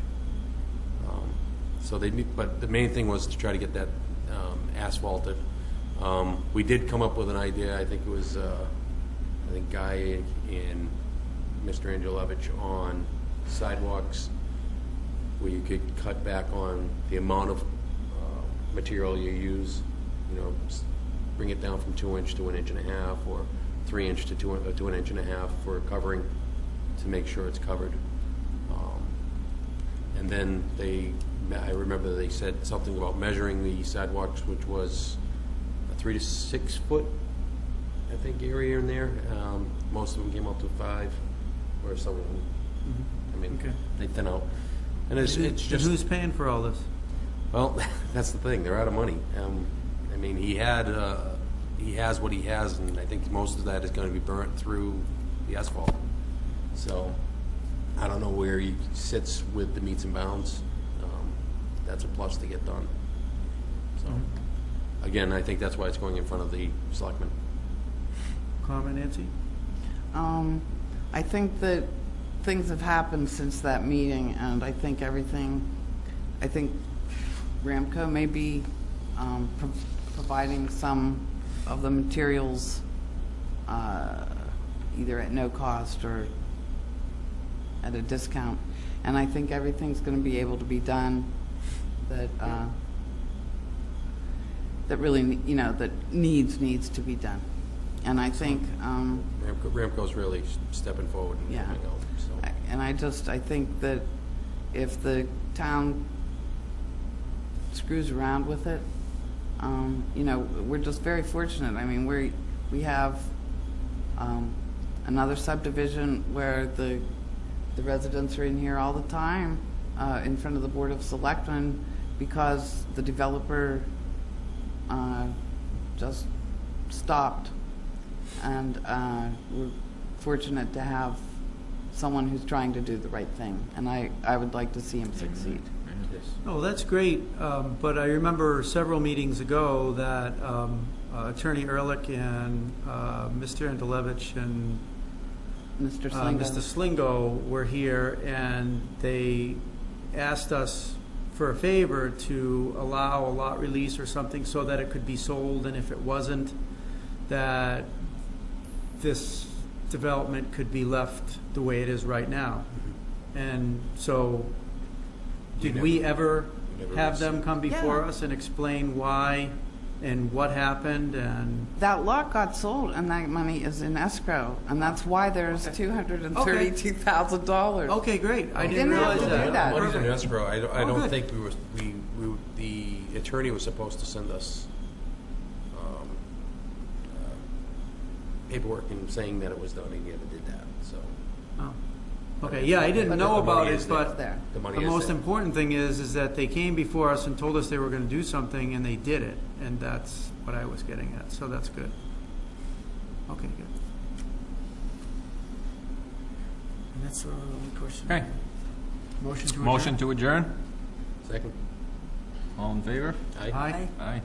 So but the main thing was to try to get that asphalted. We did come up with an idea. I think it was, Guy and Mr. Angelovich on sidewalks, where you could cut back on the amount of material you use. You know, bring it down from 2 inch to 1.5 inches, or 3 inch to 1.5 inches for covering, to make sure it's covered. And then I remember they said something about measuring the sidewalks, which was a 3 to 6 foot, I think, area in there. Most of them came out to 5, or some of them, I mean, Okay. they thin out. And it's And just, who's paying for all this? well, that's the thing, they're out of money. I mean, he has what he has, and I think most of that is going to be burnt through the asphalt. So, I don't know where he sits with the meets and bounds. That's a plus to get done. So, again, I think that's why it's going in front of the selectmen. Comment, Nancy? I think that things have happened since that meeting, and I think Ramco may be providing some of the materials either at no cost or at a discount. And I think everything's going to be able to be done that really, you know, that needs to be done. And I think, Ramco's really stepping forward and Yeah. helping out. So. and I think that if the town screws around with it, you know, we're just very fortunate. I mean, we have another subdivision where the residents are in here all the time in front of the Board of Selectmen because the developer just stopped. And we're fortunate to have someone who's trying to do the right thing. And I would like to see him succeed. Oh, that's great, but I remember several meetings ago that Attorney Ehrlich and Mr. Angelevich and Mr. Slingo. Mr. Slingo were here, and they asked us for a favor to allow a lot release or something so that it could be sold, and if it wasn't, that this development could be left the way it is right now. And so, did we ever have them come before Yeah. us and explain why and what happened? And That lot got sold, and that money is in escrow, and that's why there's $232,000. okay, great. I Didn't didn't have realize to do that. that. Money's in escrow. I don't good. think the attorney was supposed to send us paperwork and saying that it was done. He never did that. So Oh. Okay, yeah, I didn't But know the about money it, is there. but There. the money the is most there. important thing is that they came before us and told us they were going to do something, and they did it, and that's what I was getting at. So that's good. Okay, good. And that's the only question. Okay. Motion to adjourn? Motion to adjourn? Second. All in favor? Aye. Aye. Aye.